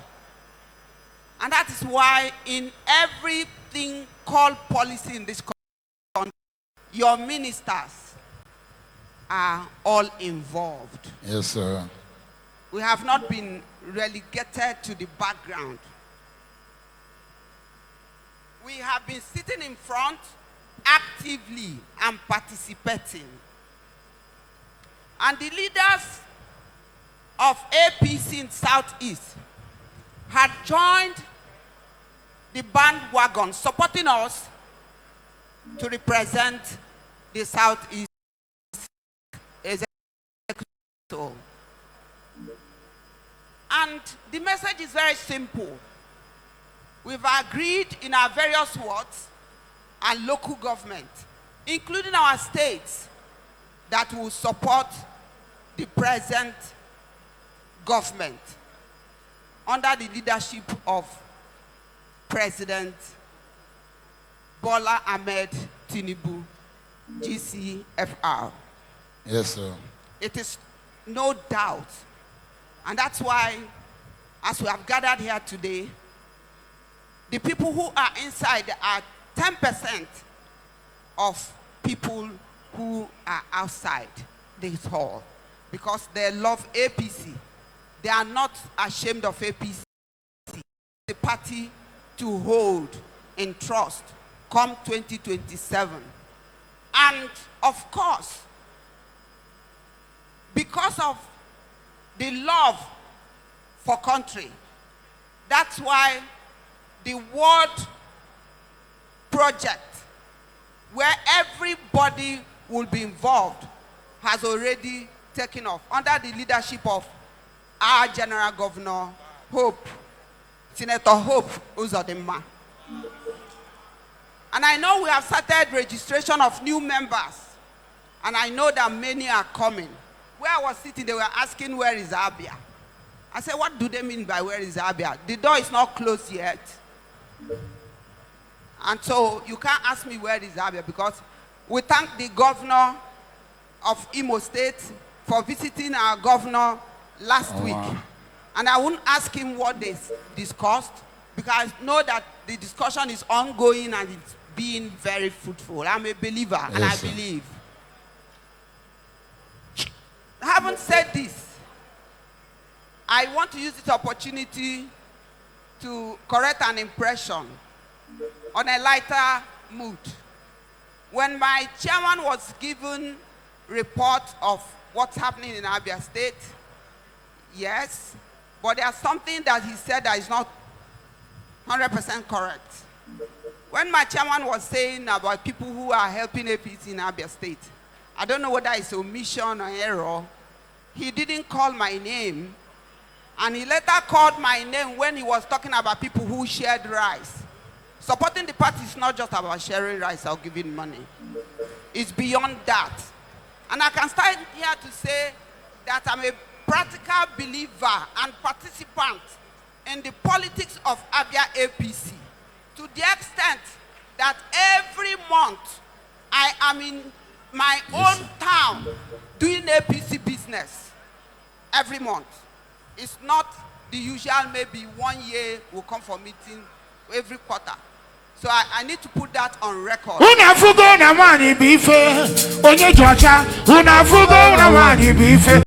And that is why in everything called policy in this country, your ministers are all involved. Yes, sir. We have not been relegated to the background. We have been sitting in front actively and participating. And the leaders of APC in Southeast had joined the bandwagon, supporting us to represent the Southeast executive. And the message is very simple. We've agreed in our various wards and local government, including our states, that will support the present government under the leadership of President Bola Ahmed Tinubu, GCFR. Yes, sir. It is no doubt, and that's why, as we have gathered here today, the people who are inside are 10% of people who are outside this hall, because they love APC. They are not ashamed of APC. The party to hold in trust come 2027. And of course, because of the love for country, that's why the world project where everybody will be involved has already taken off under the leadership of our General Governor, Hope, Senator Hope Uzodimma. And I know we have started registration of new members, and I know that many are coming. Where I was sitting, they were asking, where is Abia? I said, what do they mean by where is Abia? The door is not closed yet. And so you can't ask me where is Abia, because we thank the governor of Imo State for visiting our governor last week. And I wouldn't ask him what they discussed, because I know that the discussion is ongoing and it's being very fruitful. I'm a believer, and I believe. Having said this, I want to use this opportunity to correct an impression on a lighter mood. When my chairman was given report of what's happening in Abia State, yes, but there's something that he said that is not 100% correct. When my chairman was saying about people who are helping APC in Abia State, I don't know whether it's omission or error, he didn't call my name, and he later called my name when he was talking about people who shared rice. Supporting the party is not just about sharing rice or giving money. It's beyond that. And I can start here to say that I'm a practical believer and participant in the politics of Abia APC, to the extent that every month I am in my own town doing APC business. Every month. It's not the usual, maybe 1 year we'll come for meeting every quarter. So I need to put that on record. Unafugo na mani bife, onye Georgia. Unafugo na mani bife,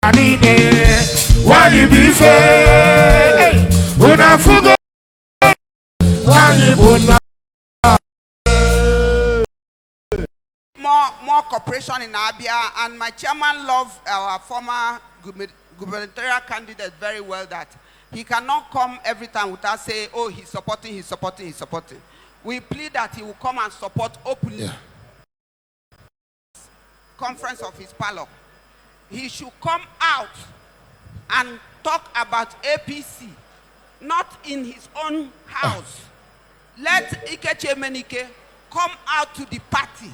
anine wani bife. Unafugo wani buna. More cooperation in Abia, and my chairman loved our former gubernatorial candidate very well, that he cannot come every time without saying, oh, he's supporting. We plead that he will come and support openly. Conference of his parlor. He should come out and talk about APC, not in his own house. Let Ikeche Menike come out to the party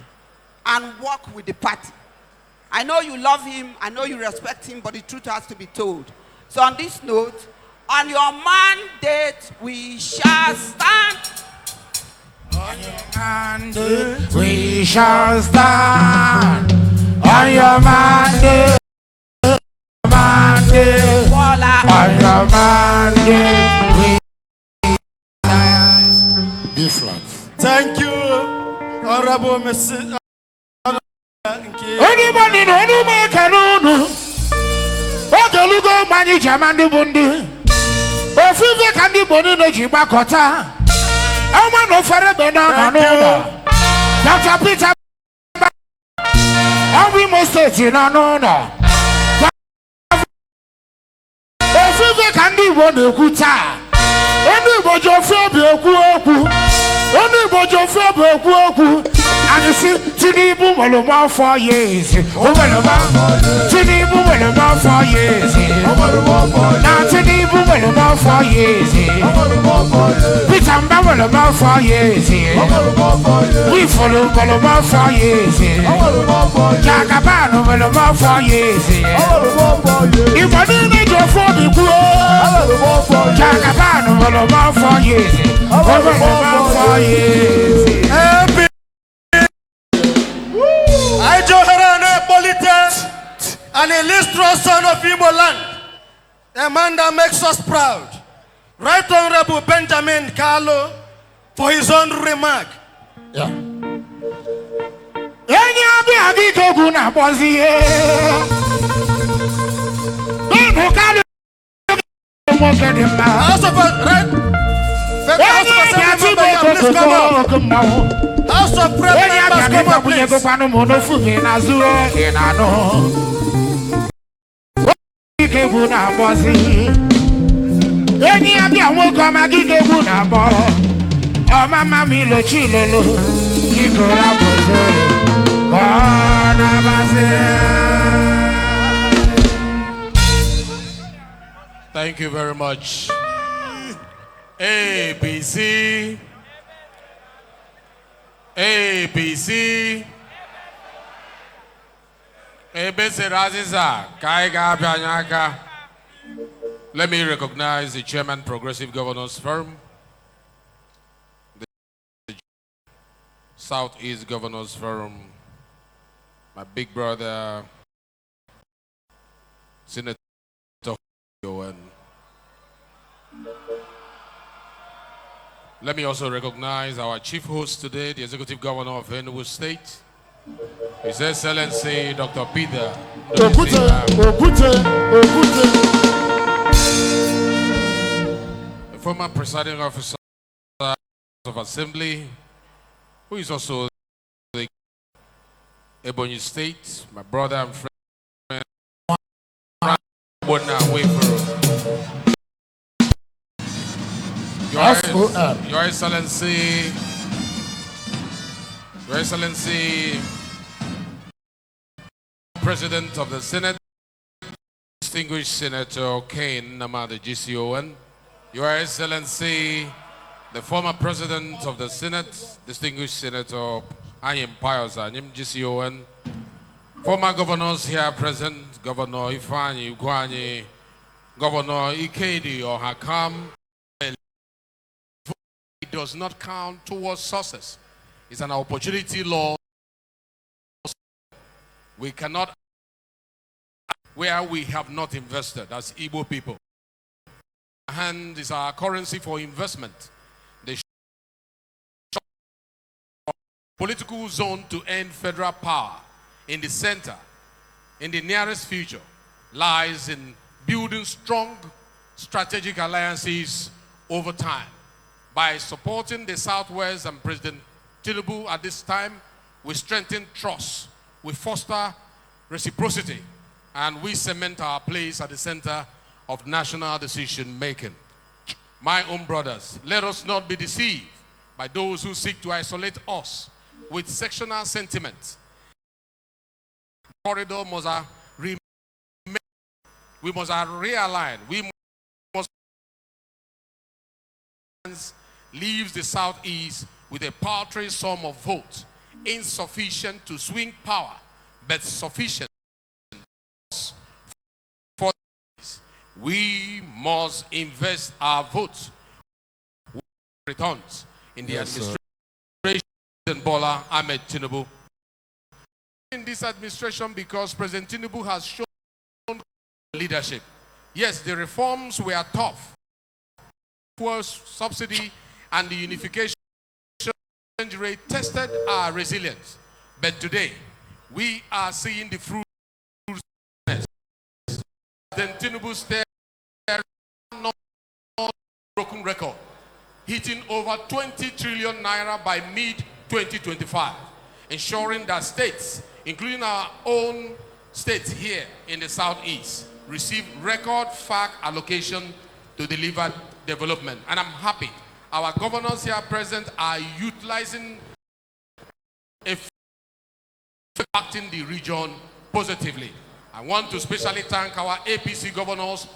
and work with the party. I know you love him, I know you respect him, but the truth has to be told. So on this note, on your mandate we shall stand. On your mandate we shall stand. On your mandate, on your mandate we stand. B flat. Thank you, Honorable Mr. Anybody know any make a no? What the Lugo manager Mandy Bundi? Or Five Candy Boni no Jibakota? I want no further banana. Dr. Peter, and we must say, no. Or Five Candy Boni Kuta. Only Bojo Fabio, only Bojo Fabio. And you see, Tinibu will about 4 years. Tinibu will about 4 years. Now Tinibu will about 4 years. Pitamba will about 4 years. We follow will about 4 years. Jacabano will about 4 years. If I didn't go for the poor, Jacabano will about 4 years. Over about 4 years. I Johara Polites, an illustrious son of Igbo land, a man that makes us proud. Right Honorable Benjamin Carlo for his own remark. Yeah. House of right? Please come up. House of Representatives, come up, please. Any bí àwọn ọkọ̀ ọmọ akíndógún náà bọ̀ ọmọ mami ló chi lolo kíkọ́ra bọ̀ sórí ọ̀nà bá ṣe. Thank you very much. ABC. ABC. Let me recognize the Chairman, Progressive Governors Forum, the Southeast Governors Forum, my big brother, Senator Owen. Let me also recognize our chief host today, the Executive Governor of Enugu State, His Excellency Dr. Peter. The former presiding officer of Assembly, who is also the Ebonyi State, my brother and friend, Your Excellency, President of the Senate, distinguished Senator Kane Namada GCON, Your Excellency, the former President of the Senate, distinguished Senator Anyim Pius Anyim GCON, former governors here present, Governor Ifeanyi Ugwuanyi, Governor Ikedi Ohakam. It does not count towards success. It's an opportunity law. We cannot, where we have not invested as Igbo people. And is our currency for investment. The political zone to end federal power in the center, in the nearest future, lies in building strong strategic alliances over time. By supporting the Southwest and President Tinubu at this time, we strengthen trust, we foster reciprocity, and we cement our place at the center of national decision making. My own brothers, let us not be deceived by those who seek to isolate us with sectional sentiment. Corridor must remain. We must realign. We must leaves the Southeast with a paltry sum of votes, insufficient to swing power, but sufficient for this. We must invest our votes returns in the administration of Bola Ahmed Tinubu. In this administration, because President Tinubu has shown leadership. Yes, the reforms were tough. Fuel subsidy and the unification rate tested our resilience. But today, we are seeing the fruits. Then Tinubu stared no broken record, hitting over 20 trillion naira by mid-2025, ensuring that states, including our own states here in the Southeast, receive record FAC allocation to deliver development. And I'm happy our governors here present are utilizing impacting the region positively. I want to specially thank our APC governors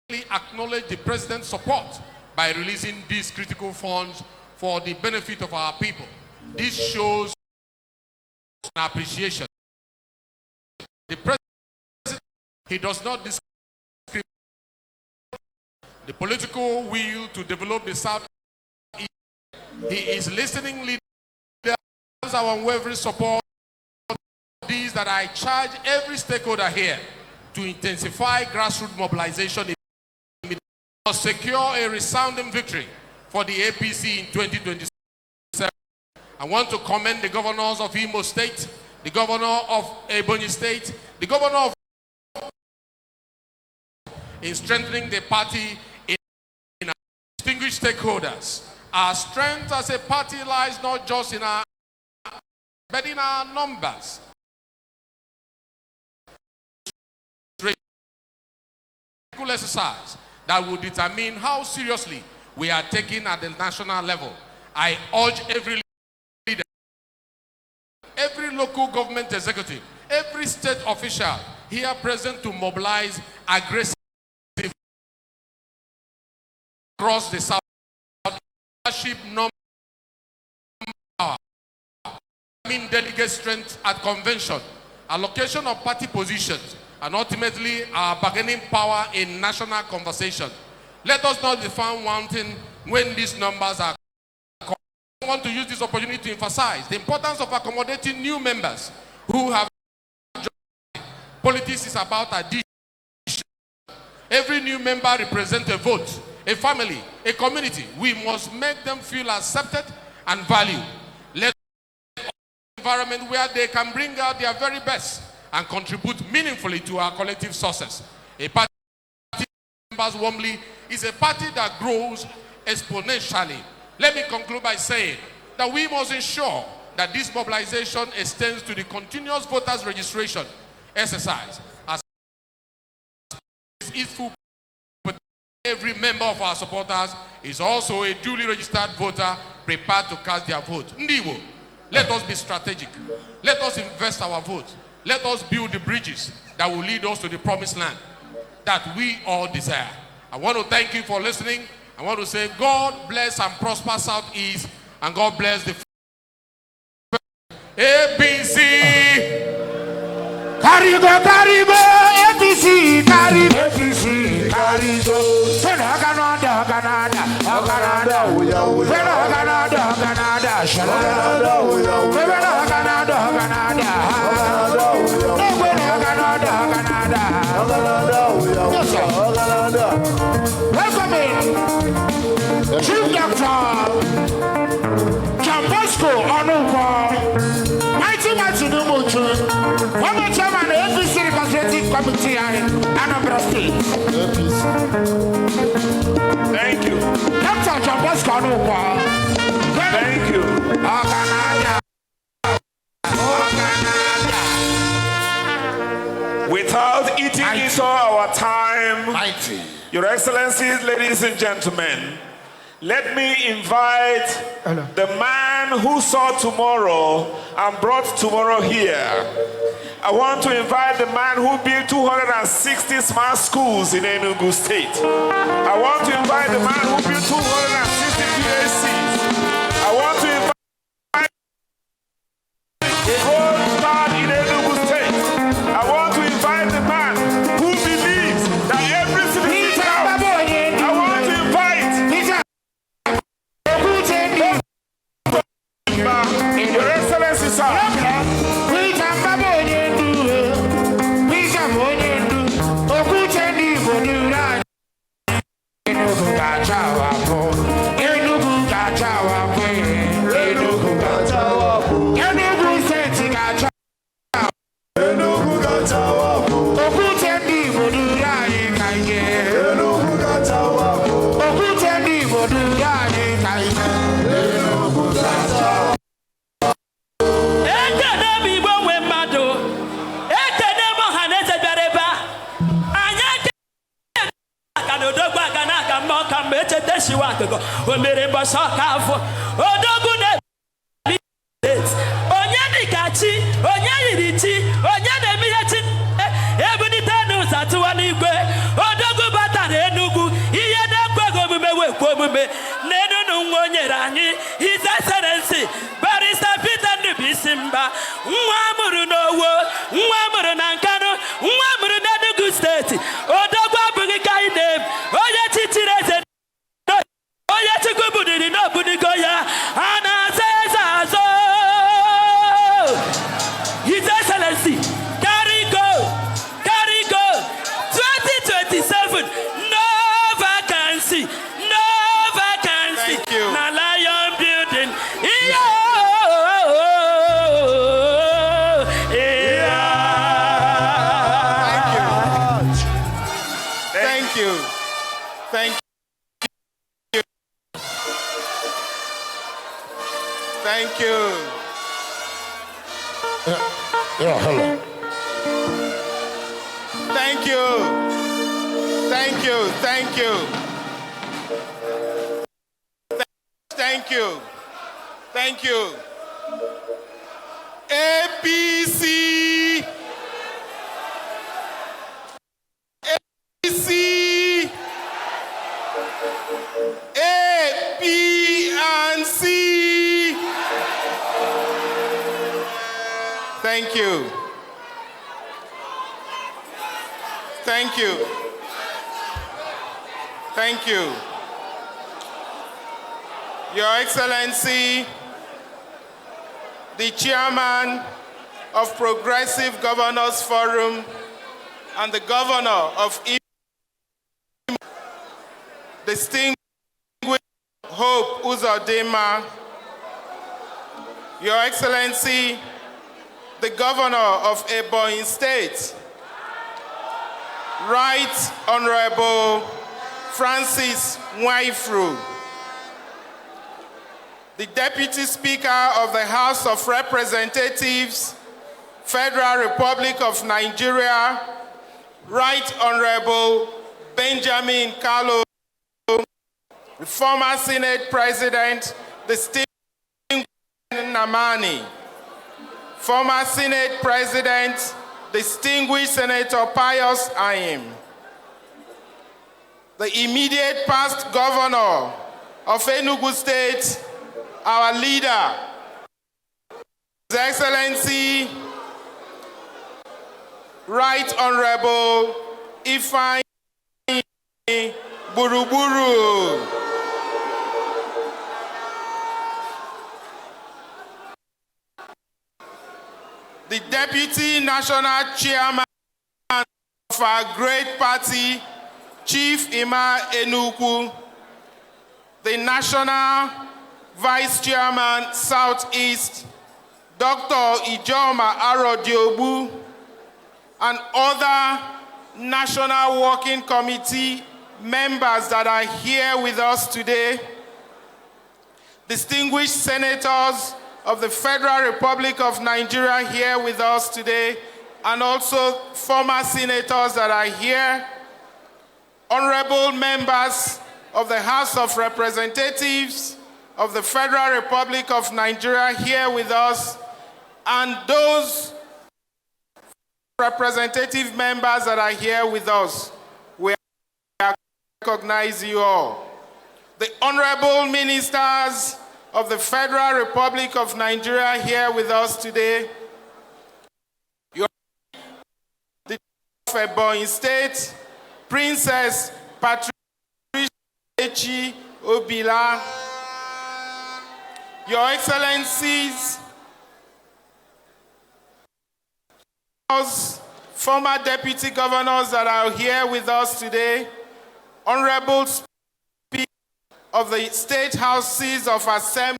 who acknowledge the president's support by releasing these critical funds for the benefit of our people. This shows an appreciation. The president, he does not discriminate the political will to develop the South. He is listening leaders, our unwavering support. These that I charge every stakeholder here to intensify grassroots mobilization to secure a resounding victory for the APC in 2027. I want to commend the governors of Imo State, the governor of Ebonyi State, the governor of in strengthening the party in our distinguished stakeholders. Our strength as a party lies not just in our, but in our numbers. Exercise that will determine how seriously we are taking at the national level. I urge every leader, every local government executive, every state official here present to mobilize aggressively across the South. Leadership number, delegate strength at convention, allocation of party positions, and ultimately our bargaining power in national conversation. Let us not be found wanting when these numbers are. I want to use this opportunity to emphasize the importance of accommodating new members who have joined. Politics is about addition. Every new member represents a vote, a family, a community. We must make them feel accepted and valued. Let an environment where they can bring out their very best and contribute meaningfully to our collective success. A party that members warmly is a party that grows exponentially. Let me conclude by saying that we must ensure that this mobilization extends to the continuous voters registration exercise. As is full, every member of our supporters is also a duly registered voter prepared to cast their vote. Ndiwo, let us be strategic. Let us invest our vote. Let us build the bridges that will lead us to the promised land that we all desire. I want to thank you for listening. I want to say God bless and prosper Southeast, and God bless the ABC. Carigo, ABC, Carigo. Canada, welcome in, Chief Doctor Chambasco Onuwa, Mighty Numuchu, former chairman of the APC Representative Committee in Anambra State. Thank you. Dr. Chambasco Onuwa. Thank you. Without eating into our time, Your Excellencies, ladies and gentlemen, let me invite the man who saw tomorrow and brought tomorrow here. I want to invite the man who built 260 smart schools in Enugu State. I want to invite the man who built 260 PACs. I want to invite the gold star in Enugu State. I want to invite the man who believes that every citizen counts. I want to invite Your Excellency, sir. His Excellency, Barrister Peter Nubisimba, Mwamuru Nowo, Mwamuru Nankano, Mwamuru Enugu State, Odogwa Bugikai name, Oya Chichireze, Oya Chikubudi no Budigoya, Ana Cesazo. His Excellency, carry go, 2027, no vacancy, no vacancy. Thank you. Na Lion building. Thank you. Thank you. Thank you. Hello. Thank you. Thank you. Thank you. you. Thank you. APC. APC. A, B, and C. Thank you. Thank you. Thank you. Your Excellency, the Chairman of Progressive Governors Forum and the Governor of Imo, distinguished Hope Uzodinma, Your Excellency, the Governor of Ebonyi State, Right Honorable Francis Nwaifru, the Deputy Speaker of the House of Representatives, Federal Republic of Nigeria, Right Honorable Benjamin Kalu, the former Senate President, distinguished Namani, former Senate President, distinguished Senator Pius Ayim, the immediate past Governor of Enugu State, our leader, His Excellency, Right Honorable Ifeanyi Buruburu, the Deputy National Chairman of our great party, Chief Ima Enugu, the National Vice Chairman, Southeast, Dr. Ijoma Arodiobu, and other National Working Committee members that are here with us today, distinguished senators of the Federal Republic of Nigeria here with us today, and also former senators that are here, honorable members of the House of Representatives of the Federal Republic of Nigeria here with us, and those representative members that are here with us. We recognize you all. The honorable ministers of the Federal Republic of Nigeria here with us today, the of Ebonyi State, Princess Patricia Obila, Your Excellencies, former deputy governors that are here with us today, honorable speakers of the state houses of assembly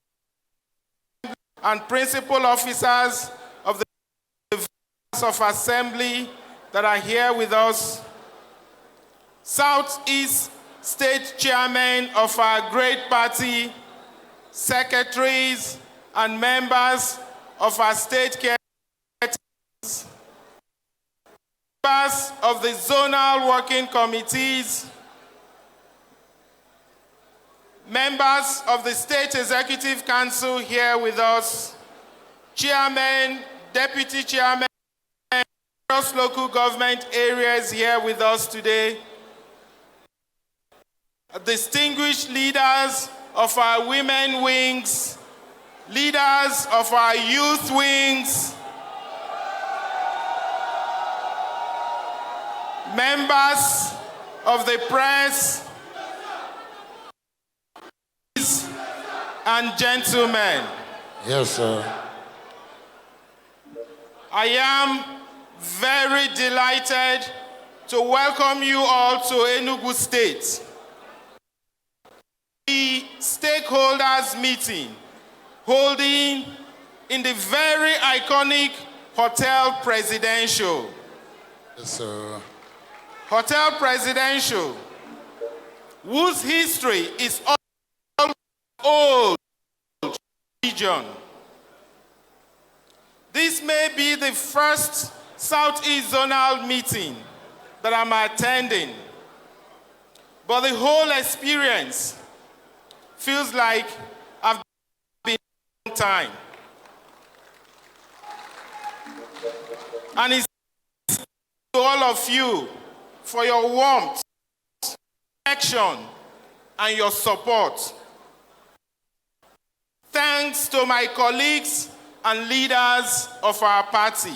and principal officers of the House of Assembly that are here with us, Southeast State Chairman of our great party, secretaries and members of our state committees, members of the zonal working committees, members of the State Executive Council here with us, chairmen, deputy chairmen, across local government areas here with us today, distinguished leaders of our women wings, leaders of our youth wings, members of the press, and gentlemen. Yes, sir. I am very delighted to welcome you all to Enugu State. The stakeholders meeting holding in the very iconic Hotel Presidential. Yes, sir. Hotel Presidential, whose history is old region. This may be the first Southeast Zonal meeting that I'm attending, but the whole experience feels like I've time. And it's to all of you for your warmth, action, and your support. Thanks to my colleagues and leaders of our party.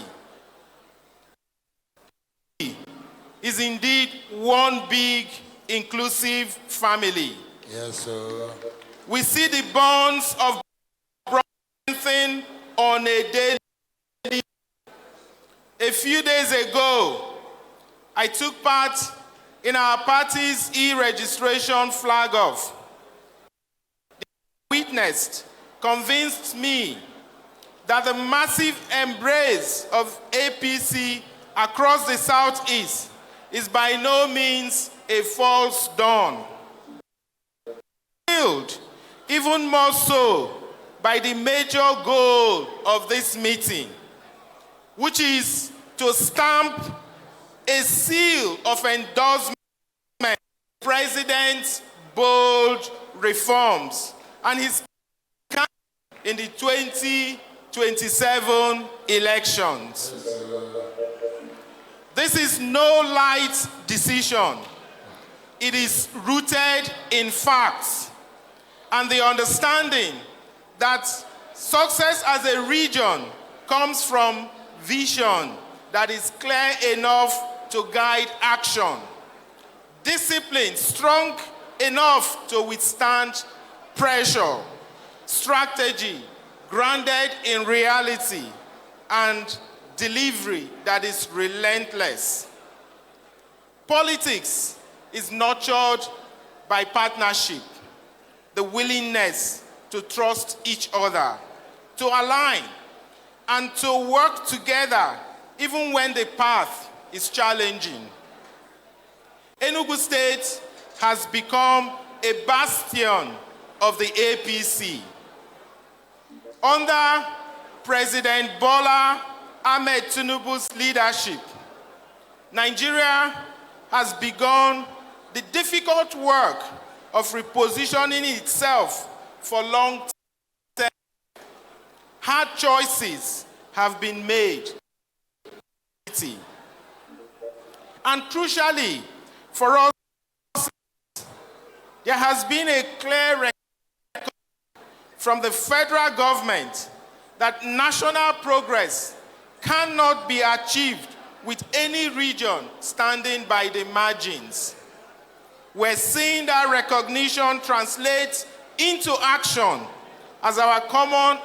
Is indeed one big, inclusive family. Yes, sir. We see the bonds of strengthening on a daily. A few days ago, I took part in our party's e-registration flag-off. The witnessed convinced me that the massive embrace of APC across the Southeast is by no means a false dawn. Even more so by the major goal of this meeting, which is to stamp a seal of endorsement of the President's bold reforms and his in the 2027 elections. This is no light decision. It is rooted in facts and the understanding that success as a region comes from vision that is clear enough to guide action, discipline strong enough to withstand pressure, strategy grounded in reality, and delivery that is relentless. Politics is nurtured by partnership, the willingness to trust each other, to align, and to work together even when the path is challenging. Enugu State has become a bastion of the APC. Under President Bola Ahmed Tinubu's leadership, Nigeria has begun the difficult work of repositioning itself for long-term. Hard choices have been made. And crucially, for us, there has been a clear recognition from the federal government that national progress cannot be achieved with any region standing by the margins. We're seeing that recognition translate into action as our common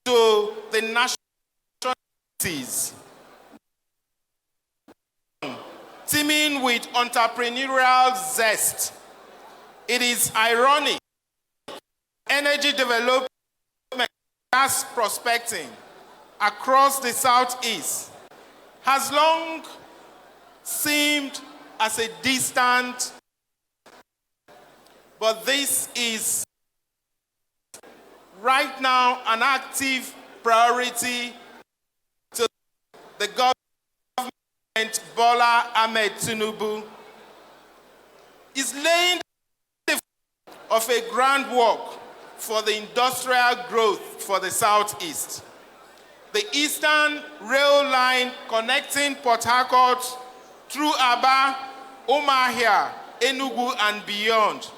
to the national cities, teeming with entrepreneurial zest. It is ironic, energy development, gas prospecting across the Southeast has long seemed as a distant, but this is right now an active priority to the government. Bola Ahmed Tinubu is laying the of a groundwork for the industrial growth for the Southeast. The Eastern Rail Line connecting Port Harcourt through Abia, Umuahia, Enugu, and beyond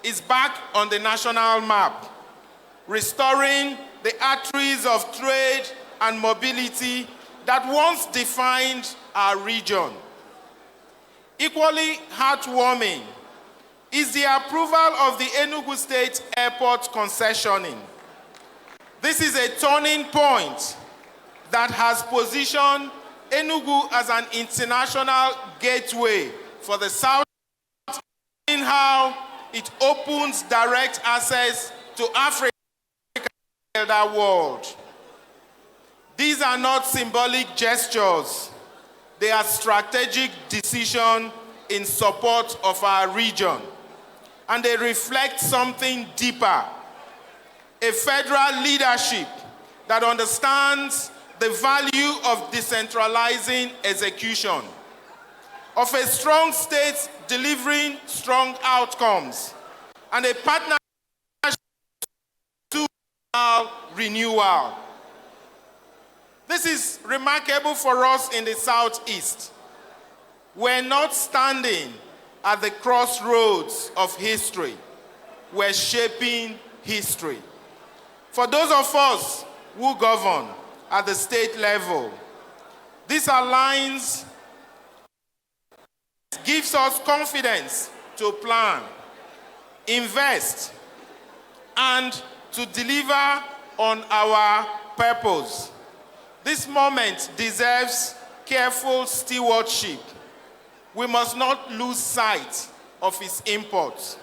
is back on the national map, restoring the arteries of trade and mobility that once defined our region. Equally heartwarming is the approval of the Enugu State Airport concessioning. This is a turning point that has positioned Enugu as an international gateway for the South, in how it opens direct access to Africa and the world. These are not symbolic gestures. They are strategic decisions in support of our region. And they reflect something deeper. A federal leadership that understands the value of decentralizing execution, of a strong state delivering strong outcomes, and a partnership renewal. This is remarkable for us in the Southeast. We're not standing at the crossroads of history. We're shaping history. For those of us who govern at the state level, this alliance gives us confidence to plan, invest, and to deliver on our purpose. This moment deserves careful stewardship. We must not lose sight of its import.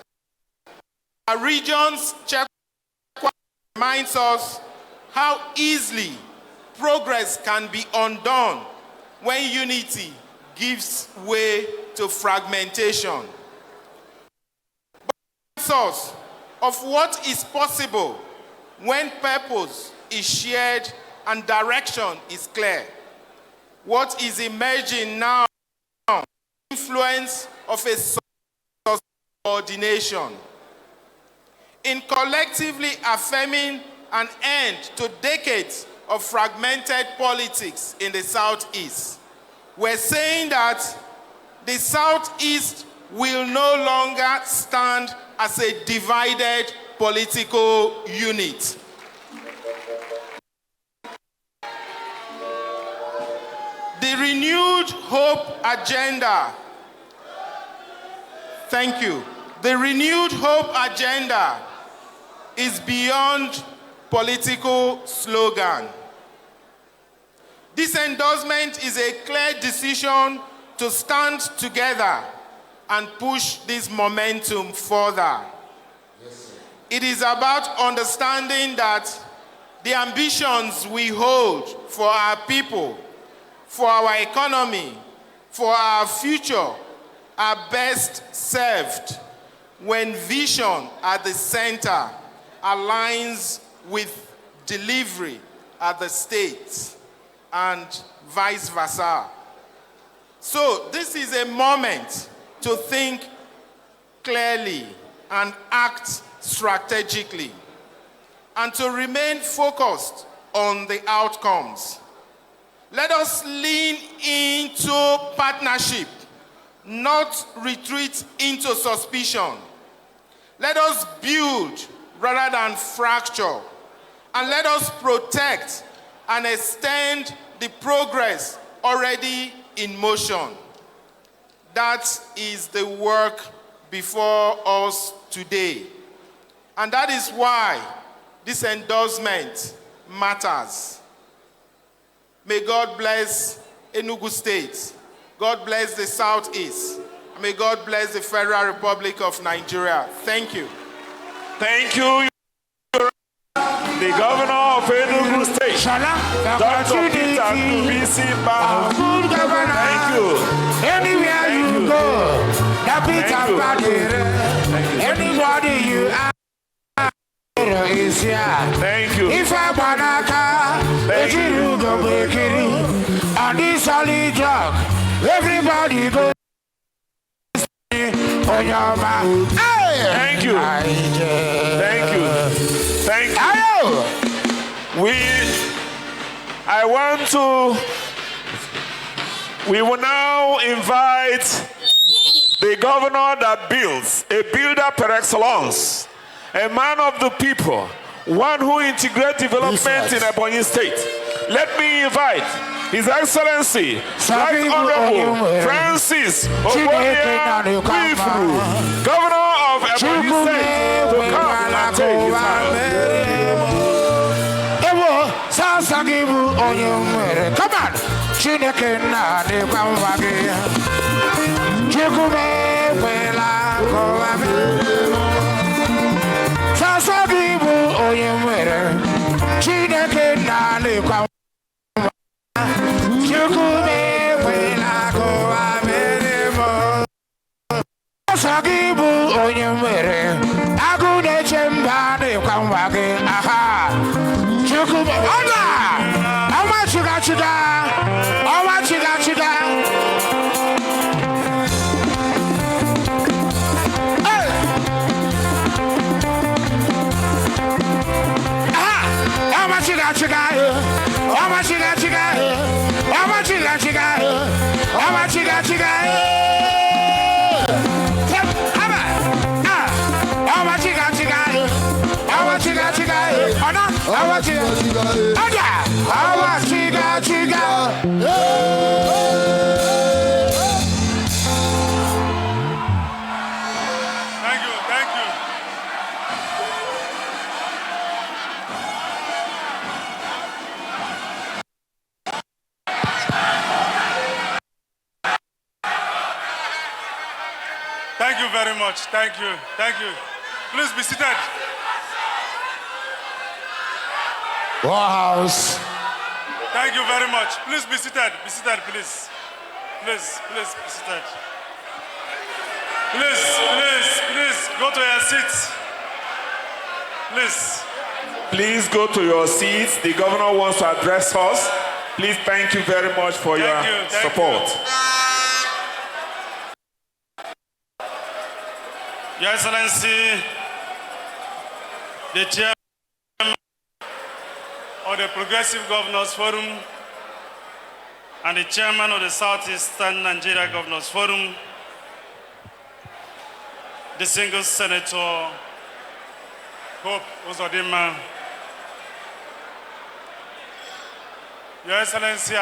Our region's checkpoint reminds us how easily progress can be undone when unity gives way to fragmentation. But source of what is possible when purpose is shared and direction is clear. What is emerging now is the influence of a coordination in collectively affirming an end to decades of fragmented politics in the Southeast. We're saying that the Southeast will no longer stand as a divided political unit. The renewed hope agenda, thank you. The renewed hope agenda is beyond political slogan. This endorsement is a clear decision to stand together and push this momentum further. Yes, it is about understanding that the ambitions we hold for our people, for our economy, for our future are best served when vision at the center aligns with delivery at the state and vice versa. So this is a moment to think clearly and act strategically and to remain focused on the outcomes. Let us lean into partnership, not retreat into suspicion. Let us build rather than fracture, and let us protect and extend the progress already in motion. That is the work before us today. And that is why this endorsement matters. May God bless Enugu State. God bless the Southeast. And may God bless the Federal Republic of Nigeria. Thank you. Thank you. The Governor of Enugu State, Dr. Peter Kubisimba. Thank you. Anywhere you go, the Peter anybody you are is here. Thank you. If I banaka, you go bakery on this solid drug, everybody go on your mouth. Thank you. Thank you. Thank you. We will now invite the governor that builds, a builder par excellence, a man of the people, one who integrates development in Ebonyi State. Let me invite His Excellency, Right Honorable Francis Ogbonnia Wifru, Governor of Ebonyi State, to come and take his hand. Come on, Chineke na de kwamwage. Chikume wela kowabe. Sasagibu oyemwere. Chineke na de kwamwage. Chikume wela kowabe. Sasagibu oyemwere. Agude chemba de kwamwage. Aha. Chikume. Ola! Chiga. Oh, my chiga. Hey! Aha! Thank you very much. Thank you. Thank you. Please be seated. House. Thank you very much. Please be seated. Be seated, please. Please be seated. Please go to your seats. Please. Please go to your seats. The governor wants to address us. Please, thank you very much for your support. Your Excellency, the Chairman of the Progressive Governors Forum and the Chairman of the Southeastern Nigeria Governors Forum, the single Senator Hope Uzodinma, Your Excellency,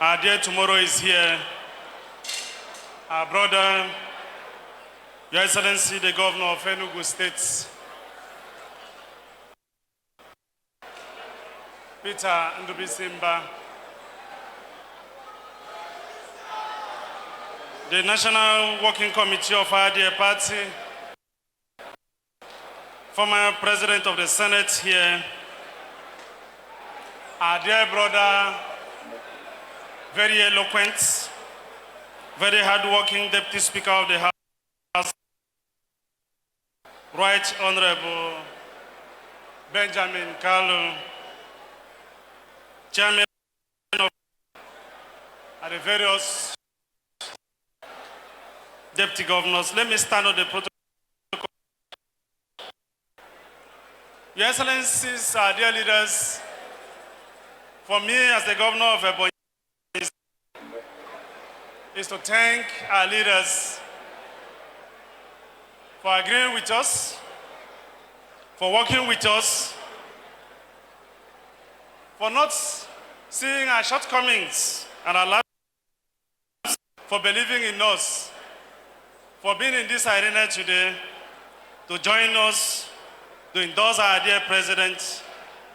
our dear tomorrow is here. Our brother, Your Excellency, the Governor of Enugu State, Peter Ndubisimba, the National Working Committee of our dear party, former President of the Senate here, our dear brother, very eloquent, very hardworking Deputy Speaker of the House, Right Honorable Benjamin Kalu, Chairman of the various Deputy Governors. Let me stand on the protocol. Your Excellencies, our dear leaders, for me as the Governor of Ebonyi is to thank our leaders for agreeing with us, for working with us, for not seeing our shortcomings and our lives, for believing in us, for being in this arena today, to join us, to endorse our dear President,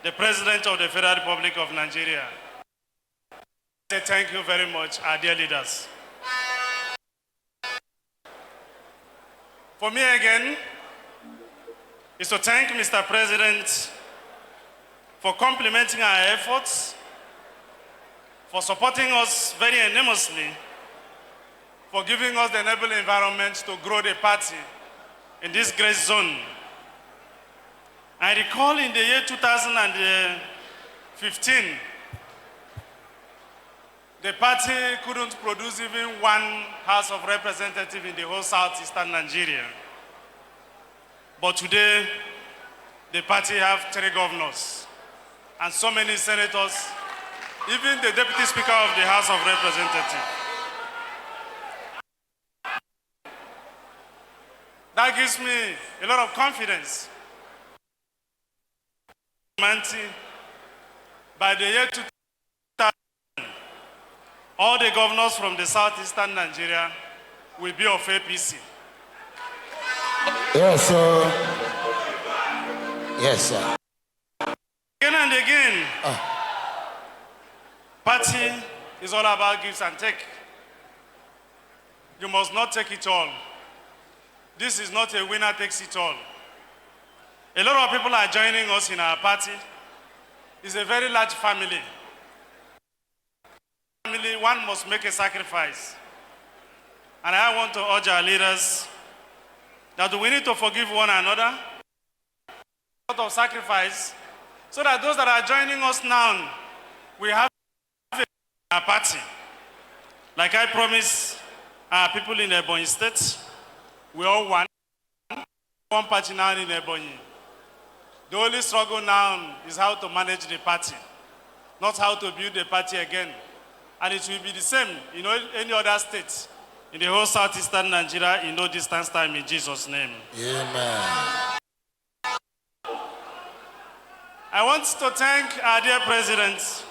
the President of the Federal Republic of Nigeria. I say thank you very much, our dear leaders. For me again, is to thank Mr. President for complimenting our efforts, for supporting us very enormously, for giving us the enabling environment to grow the party in this great zone. I recall in the year 2015, the party couldn't produce even one House of Representatives in the whole southeastern Nigeria. But today, the party have 3 governors and so many senators, even the Deputy Speaker of the House of Representatives. That gives me a lot of confidence. By the year 2000, all the governors from the southeastern Nigeria will be of APC. Yes, sir. Yes, sir. Again and again, party is all about gives and take. You must not take it all. This is not a winner takes it all. A lot of people are joining us in our party. It's a very large family. One must make a sacrifice. And I want to urge our leaders that we need to forgive one another, a lot of sacrifice, so that those that are joining us now, we have a party. Like I promised our people in Ebonyi State, we all one party now in Ebonyi. The only struggle now is how to manage the party, not how to build the party again. And it will be the same in any other state in the whole southeastern Nigeria, in no distance time, in Jesus' name. Amen. I want to thank our dear President,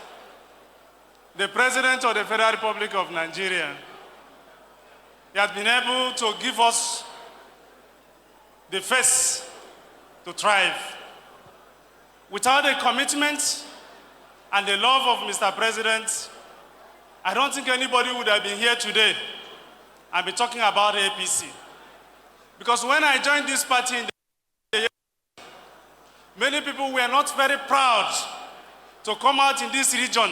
the President of the Federal Republic of Nigeria. He has been able to give us the face to thrive. Without the commitment and the love of Mr. President, I don't think anybody would have been here today and be talking about APC. Because when I joined this party in the year, many people were not very proud to come out in this region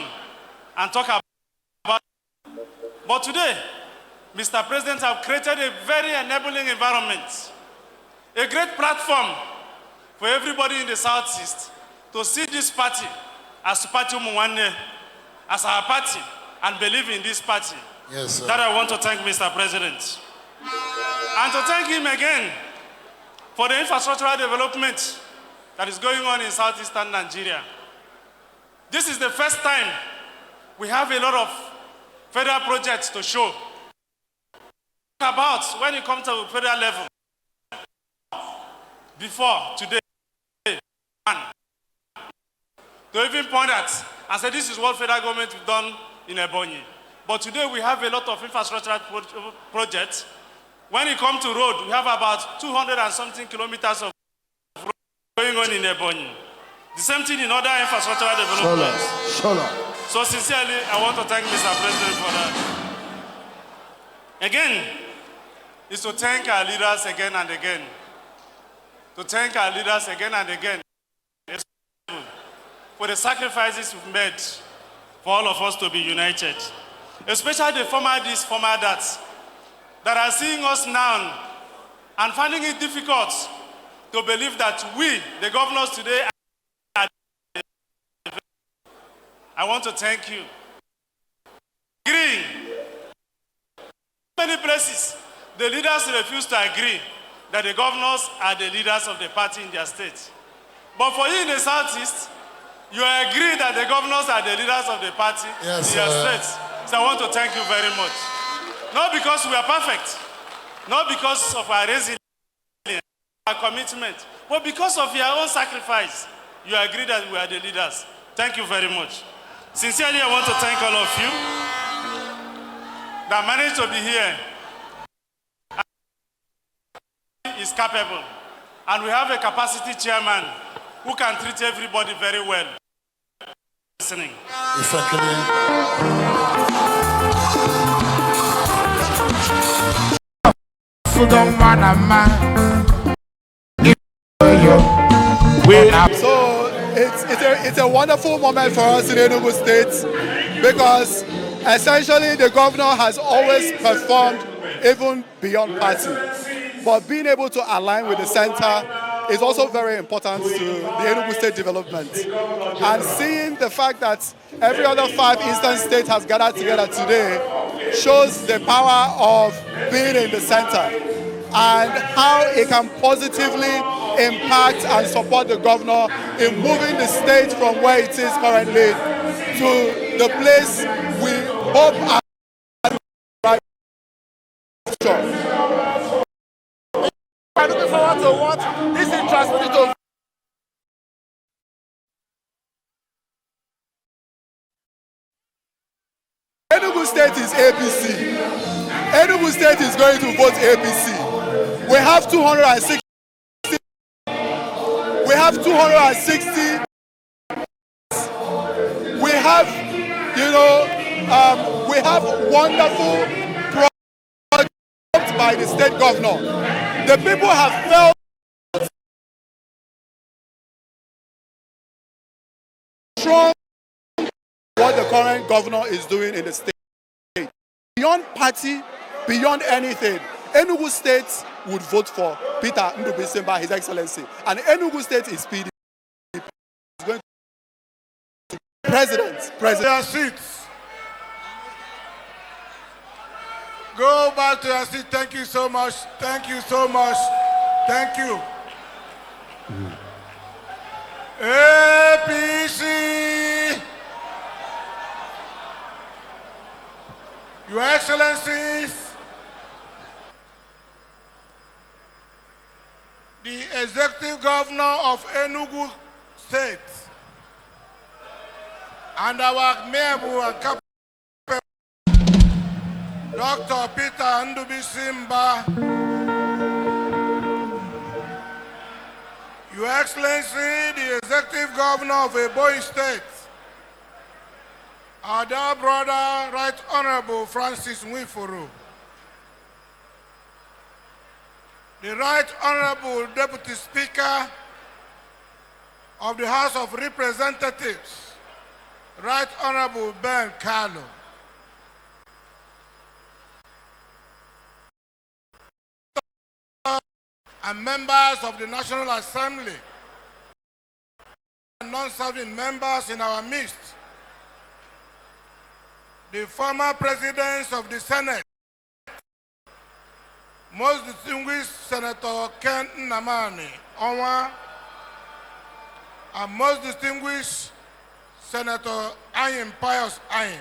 and talk about it. But today, Mr. President has created a very enabling environment, a great platform for everybody in the Southeast to see this party as Party Umuwane, as our party, and believe in this party. Yes, sir. That I want to thank Mr. President. And to thank him again for the infrastructural development that is going on in southeastern Nigeria. This is the first time we have a lot of federal projects to show about when it comes to federal level. Before today, to even point at and say this is what federal government has done in Ebonyi. But today we have a lot of infrastructure projects. When it comes to road, we have about 200 and something kilometers of road going on in Ebonyi. The same thing in other infrastructural developments. So sincerely, I want to thank Mr. President for that. Again, is to thank our leaders again and again. To thank our leaders again and again for the sacrifices we've made for all of us to be united. Especially the former this, former that are seeing us now and finding it difficult to believe that we, the governors today, are. I want to thank you. Agreeing. In many places, the leaders refuse to agree that the governors are the leaders of the party in their state. But for you in the Southeast, you agree that the governors are the leaders of the party in your state. So I want to thank you very much. Not because we are perfect, not because of our resilience, our commitment, but because of your own sacrifice. You agree that we are the leaders. Thank you very much. Sincerely, I want to thank all of you that managed to be here. Is capable, and we have a capacity chairman who can treat everybody very well. Listening. So it's a wonderful moment for us in Enugu State because essentially the governor has always performed even beyond party. But being able to align with the center is also very important to the Enugu State development. And seeing the fact that every other 5 eastern states has gathered together today shows the power of being in the center and how it can positively impact and support the governor in moving the state from where it is currently to the place we hope and I'm looking forward to what this is transmitted to. Enugu State is APC. Enugu State is going to vote APC. We have 260. We have 260. We have, we have wonderful projects by the state governor. The people have felt strong what the current governor is doing in the state. Beyond party, beyond anything, Enugu State would vote for Peter Ndubuisemba, His Excellency. And Enugu State is PDP. He's going to president. Their seats. Go back to your seat. Thank you so much. Thank you so much. Thank you. APC. Your Excellencies, the Executive Governor of Enugu State, and our Mebu and Captain Dr. Peter Ndubi Simba, Your Excellency, the Executive Governor of Ebonyi State, our dear brother, Right Honorable Francis Nwifuru, the Right Honorable Deputy Speaker of the House of Representatives, Right Honorable Ben Carlo, and members of the National Assembly, and non-serving members in our midst, the former presidents of the Senate, most distinguished Senator Ken Nnamani Onwa, and most distinguished Senator Ayim Pius Ayim,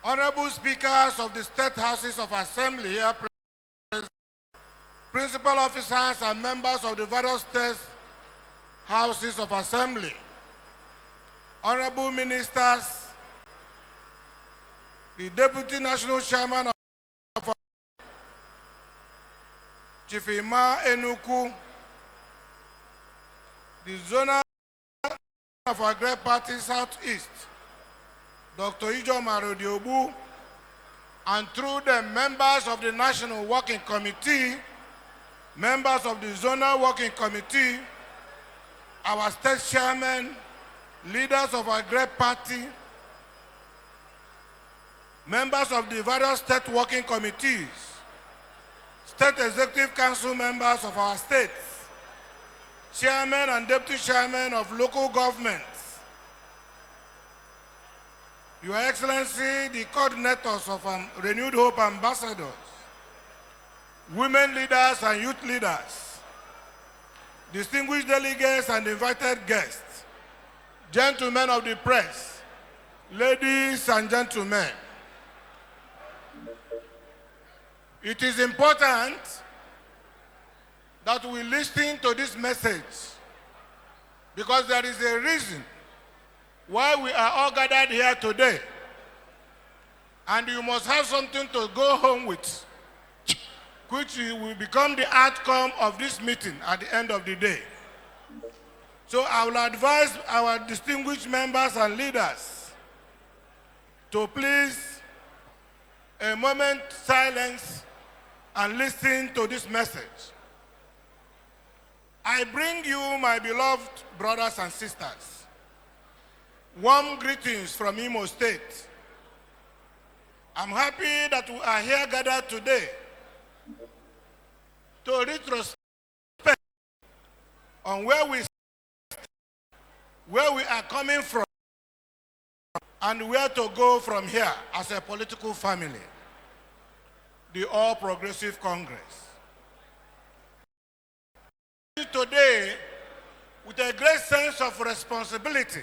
honorable speakers of the state houses of assembly here present, principal officers and members of the various state houses of assembly, honorable ministers, the deputy national chairman of Chief Ima Enugu, the Zonal of our great party Southeast, Dr. Ijo Marodiobu, and through the members of the National Working Committee, members of the Zonal Working Committee, our state chairman, leaders of our great party, members of the various state working committees, state executive council members of our states, chairman and deputy chairman of local governments, Your Excellency, the coordinators of Renewed Hope ambassadors, women leaders and youth leaders, distinguished delegates and invited guests, gentlemen of the press, ladies and gentlemen. It is important that we listen to this message because there is a reason why we are all gathered here today. And you must have something to go home with, which will become the outcome of this meeting at the end of the day. So I will advise our distinguished members and leaders to please a moment silence and listen to this message. I bring you, my beloved brothers and sisters, warm greetings from Imo State. I'm happy that we are here gathered today to retrospect on where we are coming from and where to go from here as a political family, the All Progressive Congress. Today, with a great sense of responsibility,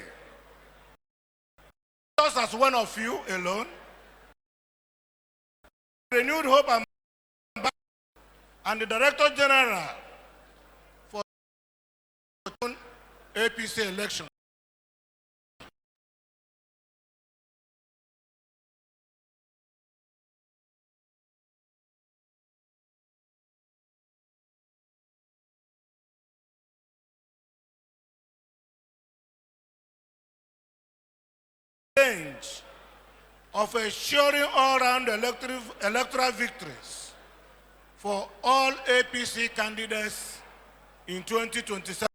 just as one of you alone, Renewed Hope and the Director General for APC election. Of assuring all-round electoral victories for all APC candidates in 2027.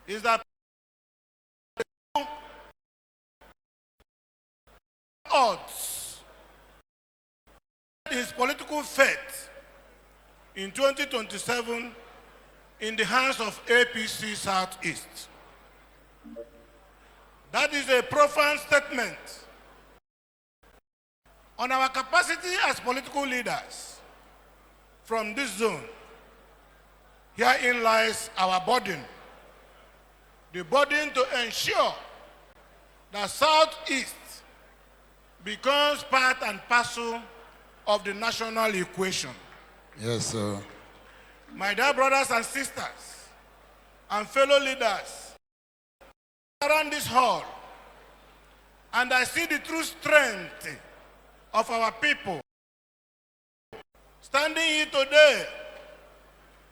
Is that odds his political fate in 2027 in the hands of APC Southeast. That is a profound statement On our capacity as political leaders from this zone, herein lies our burden. The burden to ensure that Southeast becomes part and parcel of the national equation. Yes, sir. My dear brothers and sisters and fellow leaders around this hall, and I see the true strength of our people standing here today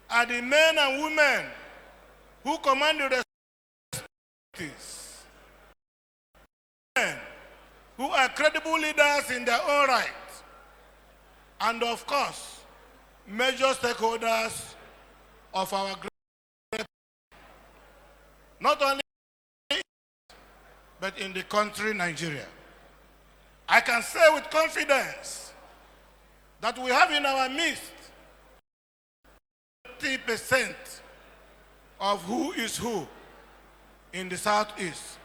are the men and women who command the responsibilities, men who are credible leaders in their own right, and of course, major stakeholders of our great, not only but in the country Nigeria. I can say with confidence that we have in our midst 30% of who is who in the Southeast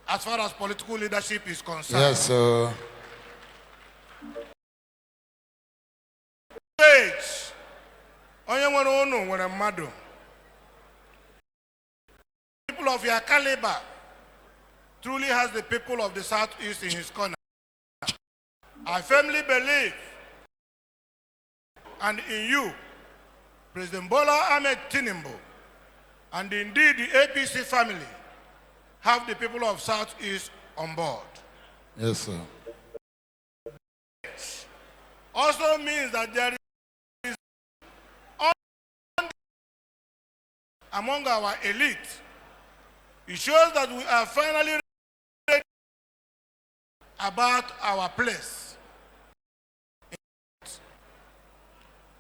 as far as political leadership is concerned. Yes, sir. Stage. Onye nwere unu nwere mmadụ. People of your caliber truly has the people of the Southeast in his corner. I firmly believe, and in you, President Bola Ahmed Tinubu, and indeed the APC family, have the people of Southeast on board. Yes, sir. Also means that there is among our elite. It shows that we are finally ready about our place.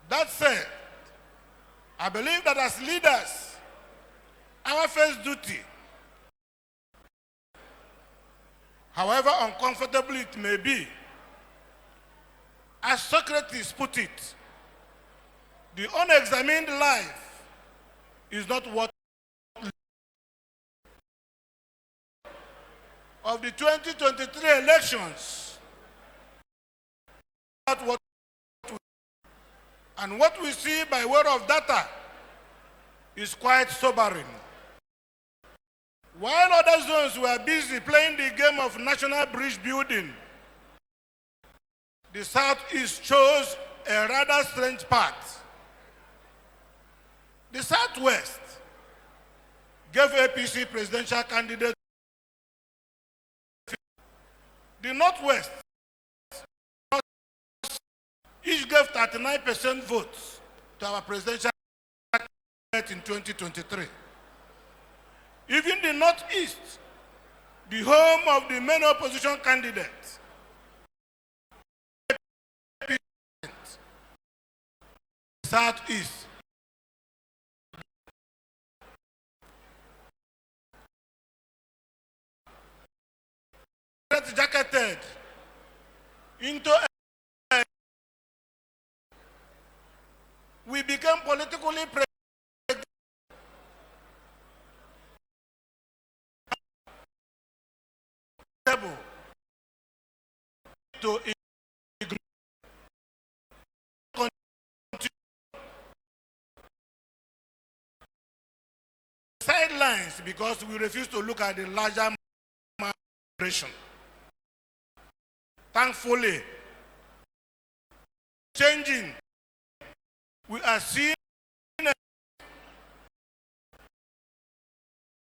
That said, I believe that as leaders, our first duty, however uncomfortable it may be, as Socrates put it, the unexamined life is not what of the 2023 elections, not what and what we see by way of data is quite sobering. While other zones were busy playing the game of national bridge building, the Southeast chose a rather strange path. The Southwest gave APC presidential candidate. The Northwest each gave 39% votes to our presidential candidate in 2023. Even the Northeast, the home of the main opposition candidates, Southeast. Jacketed into we became politically predictable to sidelines because we refuse to look at the larger operation. Thankfully, changing, we are seeing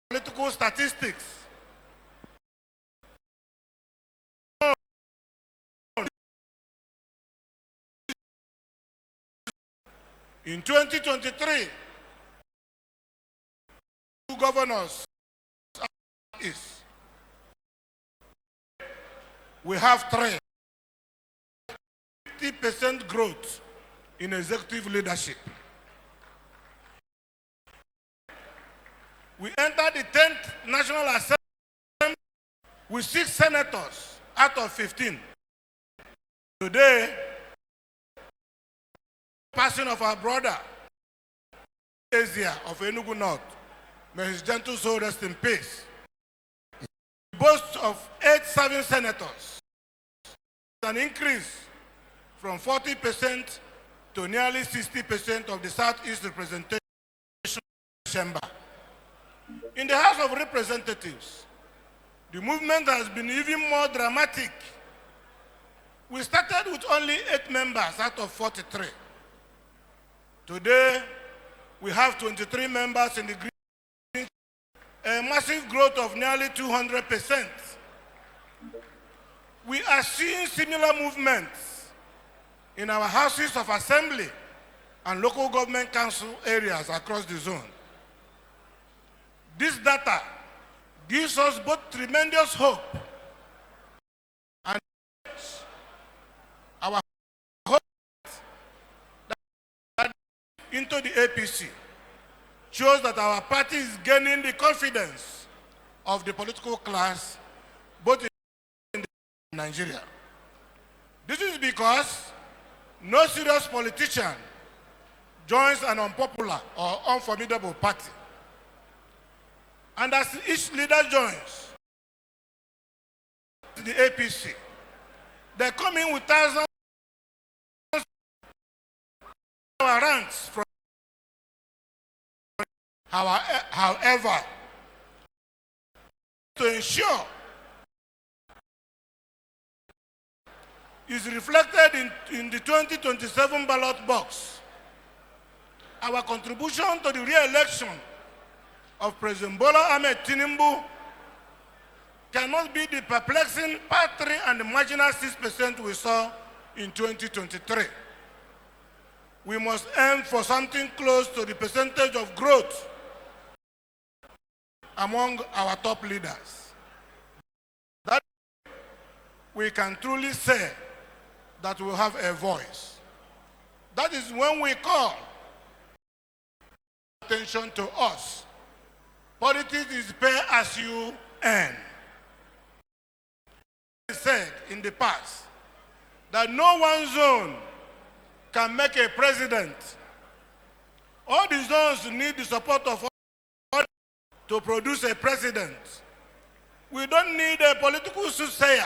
political statistics. In 2023, two governors is we have 50% growth in executive leadership. We entered the 10th National Assembly with 6 senators out of 15. Today, passing of our brother, Asia of Enugu North, may his gentle soul rest in peace. Boasts of 8 serving senators an increase from 40% to nearly 60% of the Southeast representation chamber. In the House of Representatives, the movement has been even more dramatic. We started with only 8 members out of 43. Today, we have 23 members in the Green, a massive growth of nearly 200%. We are seeing similar movements in our houses of assembly and local government council areas across the zone. This data gives us both tremendous hope and our hope that into the APC shows that our party is gaining the confidence of the political class, both in Nigeria. This is because no serious politician joins an unpopular or unformidable party. And as each leader joins the APC, they come in with thousands of our ranks from. However, to ensure is reflected in the 2027 ballot box, our contribution to the re-election of President Bola Ahmed Tinubu cannot be the perplexing part 3 and the marginal 6% we saw in 2023. We must aim for something close to the percentage of growth among our top leaders. That we can truly say that we have a voice. That is when we call attention to us. Politics is pay as you earn. It said in the past that no one zone can make a president. All the zones need the support of all to produce a president. We don't need a political soothsayer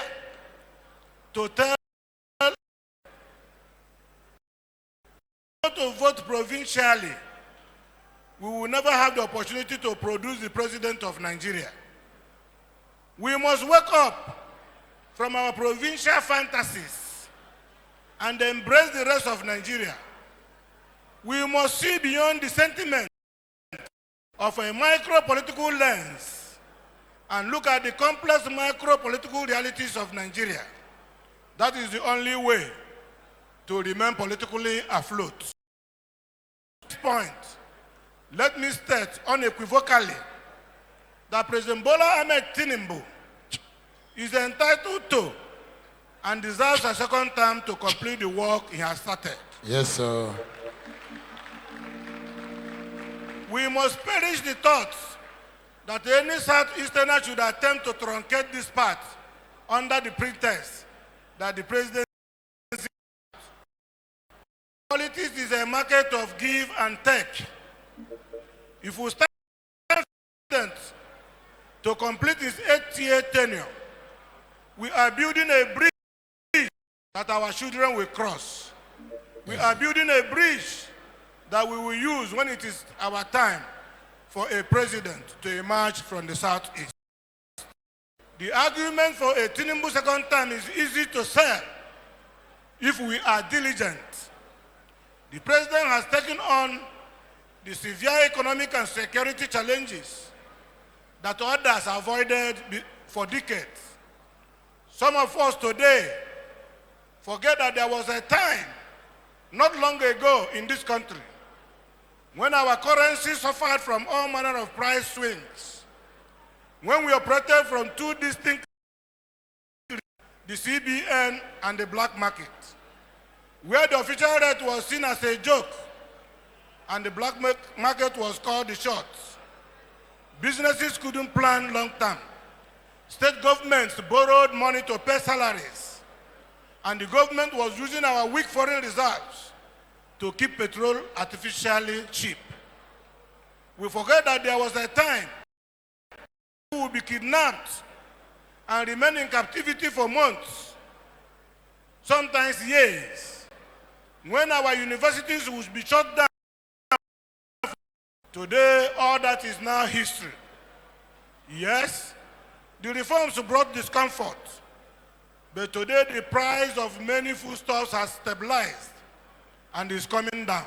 to tell to vote provincially. We will never have the opportunity to produce the president of Nigeria. We must wake up from our provincial fantasies and embrace the rest of Nigeria. We must see beyond the sentiment of a micro-political lens and look at the complex micro-political realities of Nigeria. That is the only way to remain politically afloat. At this point, let me state unequivocally that President Bola Ahmed Tinubu is entitled to and deserves a second term to complete the work he has started. Yes, sir. We must perish the thoughts that any Southeasterner should attempt to truncate this path under the pretext that the president. Politics is a market of give and take. If we start to complete his 8-year tenure, we are building a bridge that our children will cross. We are building a bridge that we will use when it is our time for a president to emerge from the Southeast. The argument for a Tinubu second term is easy to sell if we are diligent. The president has taken on the severe economic and security challenges that others avoided for decades. Some of us today forget that there was a time not long ago in this country when our currency suffered from all manner of price swings, when we operated from two distinct, the CBN and the black market, where the official rate was seen as a joke and the black market was called the shorts. Businesses couldn't plan long term. State governments borrowed money to pay salaries, and the government was using our weak foreign reserves to keep petrol artificially cheap. We forget that there was a time people would be kidnapped and remain in captivity for months sometimes years, when our universities will be shut down. Today, all that is now history. Yes, the reforms brought discomfort, but today the price of many foodstuffs has stabilized and is coming down.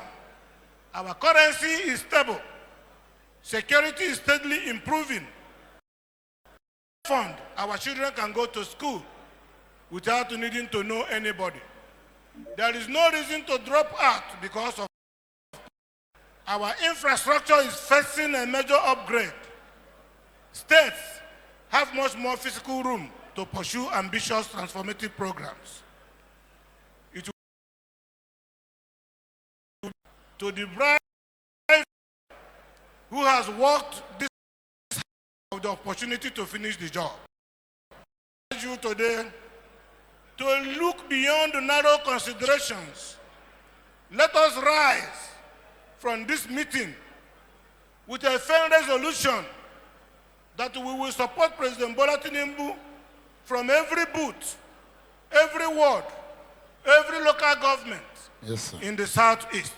Our currency is stable. Security is steadily improving. Fund, our children can go to school without needing to know anybody. There is no reason to drop out because of our infrastructure is facing a major upgrade. States have much more physical room to pursue ambitious transformative programs. It will to the bride who has worked this of the opportunity to finish the job. I urge you today to look beyond the narrow considerations. Let us rise from this meeting with a firm resolution that we will support President Bola Tinubu from every booth, every ward, every local government in the Southeast.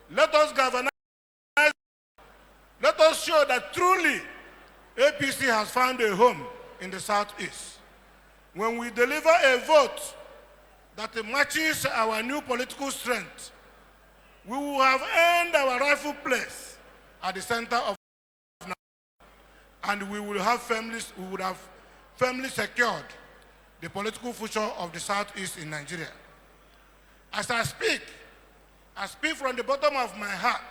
Let us galvanize. Let us show that truly APC has found a home in the Southeast. When we deliver a vote that matches our new political strength, we will have earned our rightful place at the center of Nigeria, and we will have families, we would have firmly secured the political future of the Southeast in Nigeria. As I speak from the bottom of my heart,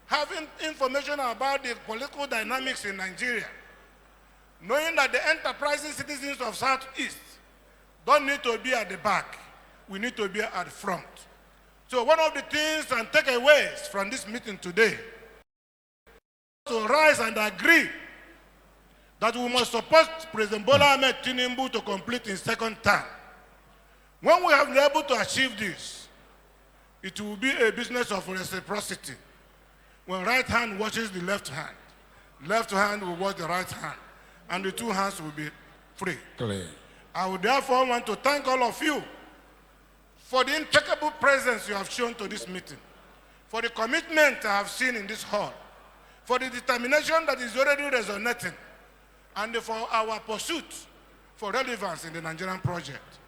having information about the political dynamics in Nigeria, knowing that the enterprising citizens of Southeast don't need to be at the back, we need to be at the front. So one of the things and takeaways from this meeting today to rise and agree that we must support President Bola Ahmed Tinubu to complete his second term. When we have been able to achieve this, it will be a business of reciprocity. When right hand watches the left hand will watch the right hand, and the two hands will be free. I would therefore want to thank all of you for the impeccable presence you have shown to this meeting, for the commitment I have seen in this hall, for the determination that is already resonating, and for our pursuit for relevance in the Nigerian project.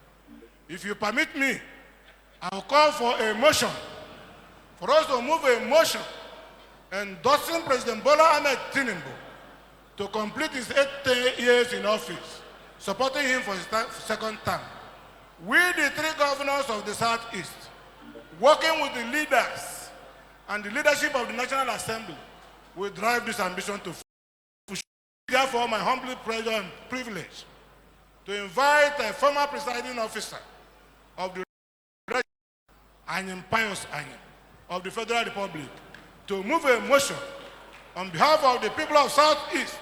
If you permit me, I will call for a motion, for us to move a motion endorsing President Bola Ahmed Tinubu to complete his 8 years in office, supporting him for his second term. We, the 3 governors of the Southeast, working with the leaders and the leadership of the National Assembly, will drive this ambition to push. Therefore, my humble pleasure and privilege to invite a former presiding officer of the Pius of the Federal Republic to move a motion on behalf of the people of Southeast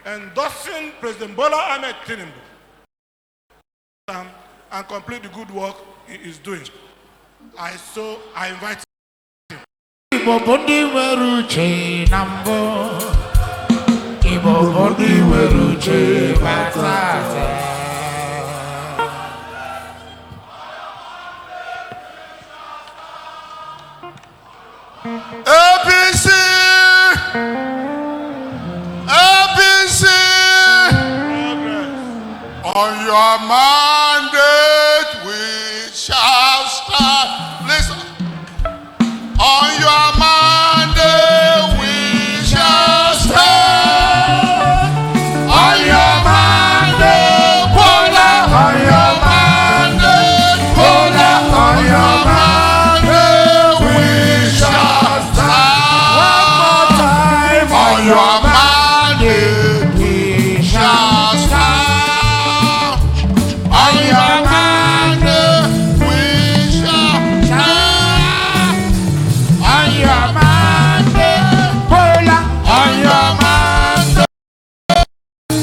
endorsing President Bola Ahmed Tinubu and complete the good work he is doing. I invite him. Ibo bondi weruche nambo, Ibo bondi weruche batata. APC! APC! On your mandate we shall stand. Listen. On your mandate we shall stand. On your mandate, Bola. On your mandate, Bola. On your mandate we shall stand. One more time. On your mandate we shall stand. On your mandate we shall stand. On your mandate, Bola. On your mandate.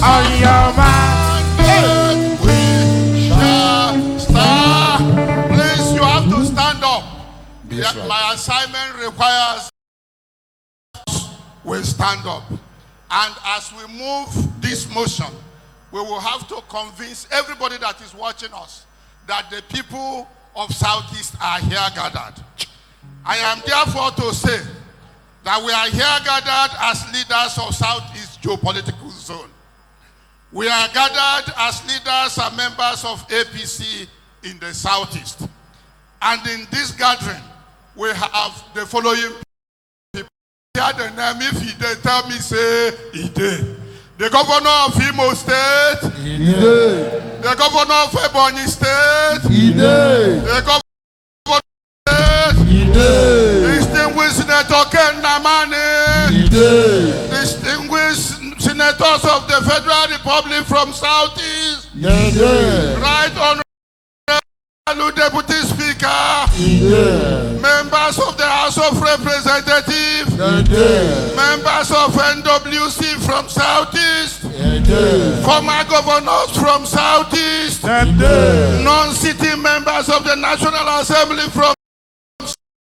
On your mandate we shall stand. Please, you have to stand up. Yes, Yeah, my assignment requires we stand up. And as we move this motion, we will have to convince everybody that is watching us that the people of Southeast are here gathered. I am therefore to say that we are here gathered as leaders of Southeast geopolitical zone. We are gathered as leaders and members of APC in the Southeast. And in this gathering, we have the following people. Here the name, if they tell me, say, he did. The governor of Imo State, he did. The governor of Ebonyi State, he did. The governor of State, he did. Distinguished Senator Ken Namani, he did. Distinguished senators of the Federal Republic from Southeast, he did. Right Honorable Deputy Speaker, members of the House of Representatives, members of NWC from Southeast, former governors from Southeast, non-sitting members of the National Assembly from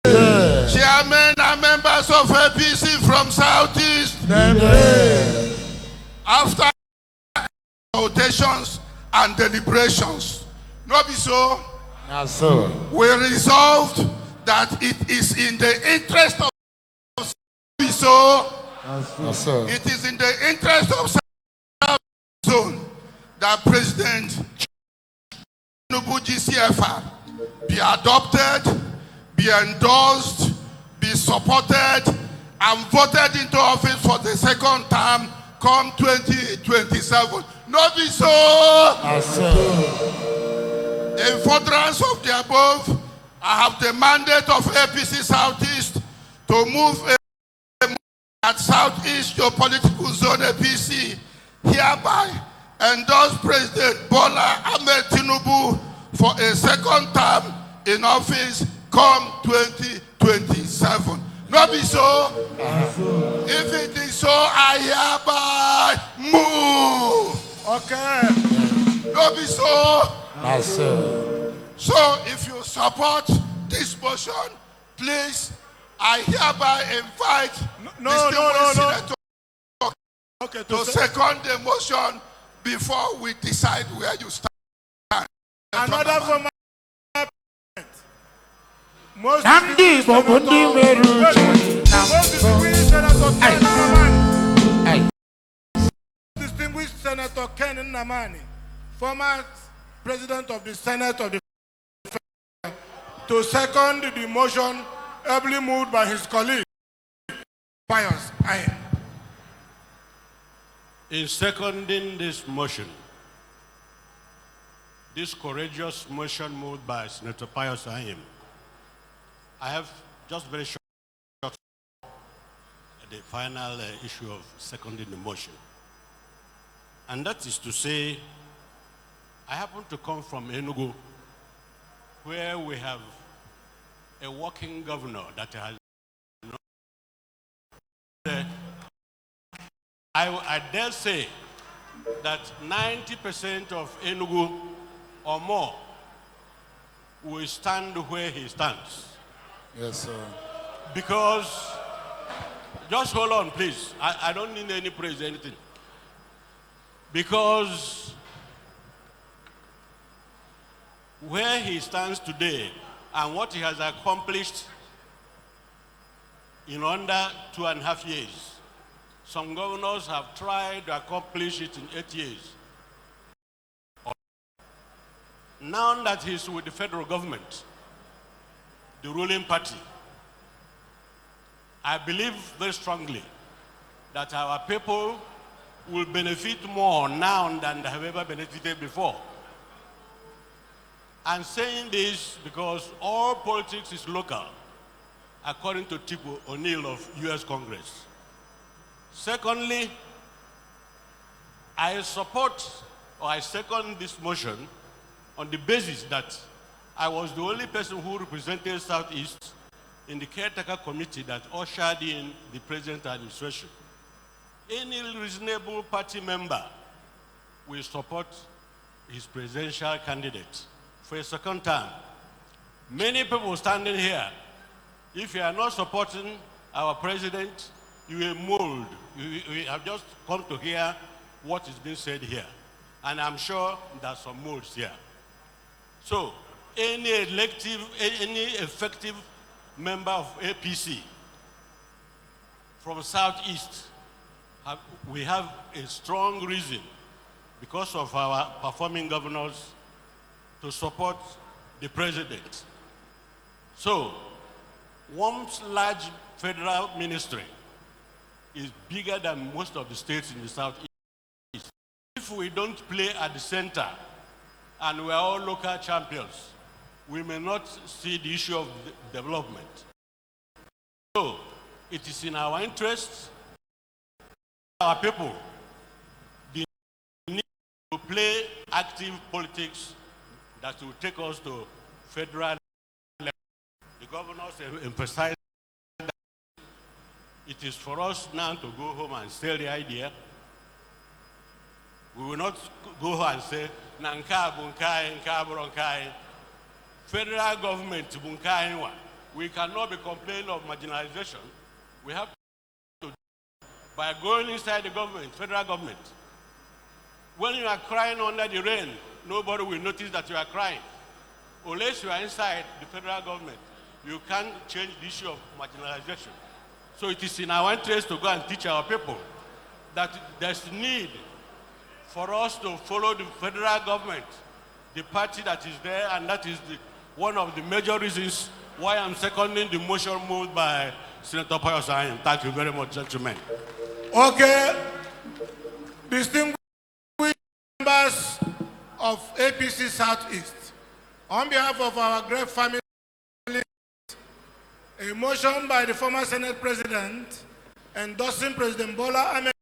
chairmen and members of APC from Southeast. After consultations and deliberations, not be so. We resolved that it is in the interest of it is in the interest of South Zone that President Enugu GCFR be adopted, be endorsed, be supported, and voted into office for the second term come 2027. Not be so. In furtherance of the above, I have the mandate of APC Southeast to move at Southeast geopolitical zone APC, hereby endorse President Bola Ahmed Tinubu for a second term in office come 2027. Not be so. If it is so, I hereby move. Okay. Not be so. So if you support this motion, please, I hereby invite Senator to second the motion before we decide where you stand. Another former most distinguished Senator Ken Namani, former President of the Senate of the Federation, to second the motion ably moved by his colleague, Pius Ayem. In seconding this motion, this courageous motion moved by Senator Pius Ayem, I have just very short the final issue of seconding the motion. And that is to say, I happen to come from Enugu, where we have a working governor that has I dare say that 90% of Enugu or more will stand where he stands. Yes, sir. Because, just hold on, please. I don't need any praise, anything. Because where he stands today and what he has accomplished in under 2.5 years, some governors have tried to accomplish it in 8 years. Now that he's with the federal government, the ruling party, I believe very strongly that our people will benefit more now than they have ever benefited before. I'm saying this because all politics is local, according to Tip O'Neill of US Congress. Secondly, I support or I second this motion on the basis that I was the only person who represented Southeast in the caretaker committee that ushered in the present administration. Any reasonable party member will support his presidential candidate for a second term. Many people standing here, if you are not supporting our president, you will mold. You have just come to hear what is being said here. And I'm sure there's some molds here. So, any effective member of APC from Southeast, we have a strong reason, because of our performing governors, to support the president. So, one large federal ministry is bigger than most of the states in the Southeast. If we don't play at the center, and we are all local champions, we may not see the issue of development. So, it is in our interest, our people, the need to play active politics that will take us to federal level. The governors emphasized that it is for us now to go home and sell the idea. We will not go home and say, Nanka bunkai, nka bronkai. Federal government bunkai. We cannot be complaining of marginalization. We have to, by going inside the government, federal government. When you are crying under the rain, nobody will notice that you are crying. Unless you are inside the federal government, you can't change the issue of marginalization. So it is in our interest to go and teach our people that there's need for us to follow the federal government, the party that is there, and that is one of the major reasons why I'm seconding the motion moved by Senator Pius Ayim. Thank you very much, gentlemen. Okay. Distinguished members of APC Southeast, on behalf of our great family, a motion by the former Senate President endorsing President Bola Ahmed.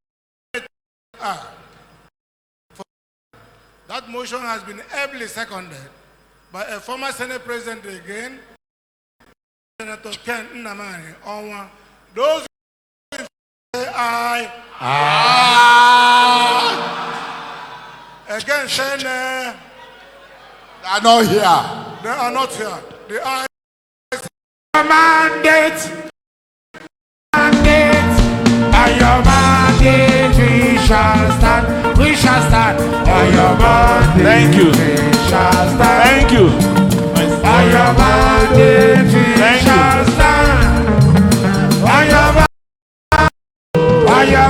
That motion has been ably seconded by a former Senate President again, Senator Ken Nnamani Onwa. Those who say aye. Aye. Again, say nay. They are not here. They are not here. The ayes. Mandate. By your mandate, we shall stand. We shall stand. By your mandate, thank you. We shall stand. Thank you. By your mandate, we shall stand. By your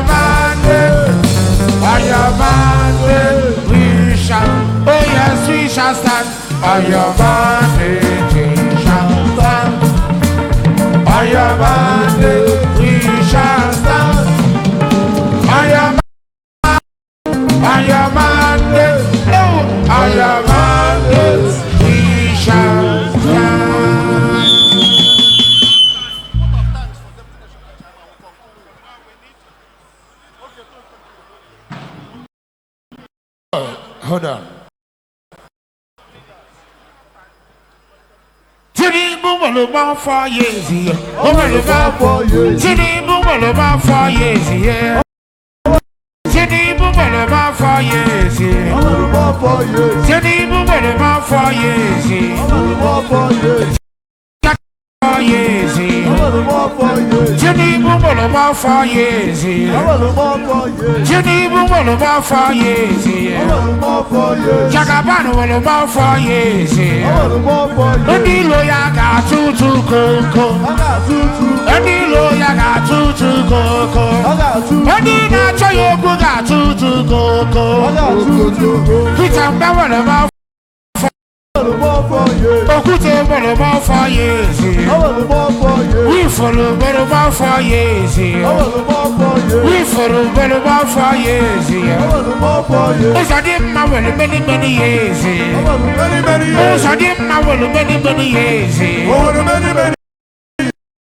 mandate, by your mandate, we shall. Oh yes, we shall stand. By your mandate, we shall stand. By your mandate, we shall stand. By your mandate, oh, by your mandate, we shall stand. Hold on. Tinubu will about 4 years here. About 4 years. Tinubu will about 4 years here. Tinubu will about 4 years here. About 4 years. Tinubu will about 4 years here. About 4 years. 4 years here. About 4 years. Tinubu will about 4 years here. About 4 years. Tinubu will about 4 years here. About 4 years. Jagaban will about 4 years here. About 4 years. Any lawyer got to go. Any lawyer got to go. Any natural yoga got to go. Peter Mbaba will about Okute will about 4 years here. We follow about 4 years here. We follow about 4 years here. Oh, Sadimma will many years here. Oh, Sadimma will many years here.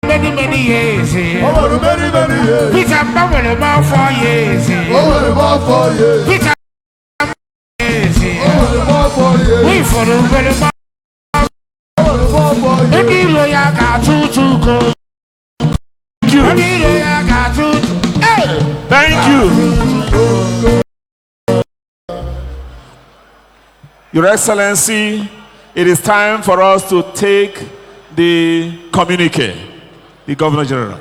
Many years here. Peter Mbaba will about 4 years here. Peter years here. We follow about any lawyer got to go. Any lawyer got to. Thank you. Your Excellency, it is time for us to take the communique, the Governor General.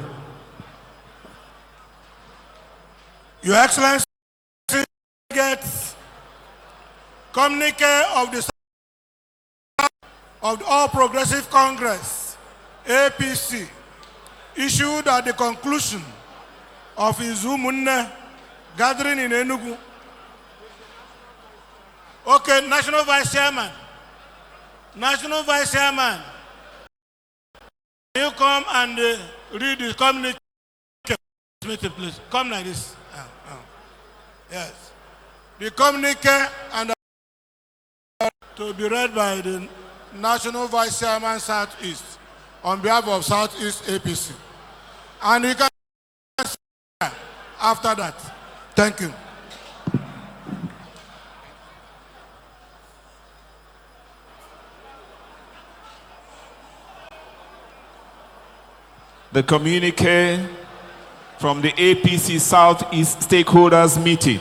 Your Excellency gets communique of the of the All Progressive Congress, APC, issued at the conclusion of his Umunne gathering in Enugu. Okay, National Vice Chairman. National Vice Chairman, can you come and read the communique, please? Come like this. Yes. The communique and to be read by the National Vice Chairman Southeast on behalf of Southeast APC. And you can after that. Thank you. The communique from the APC Southeast Stakeholders Meeting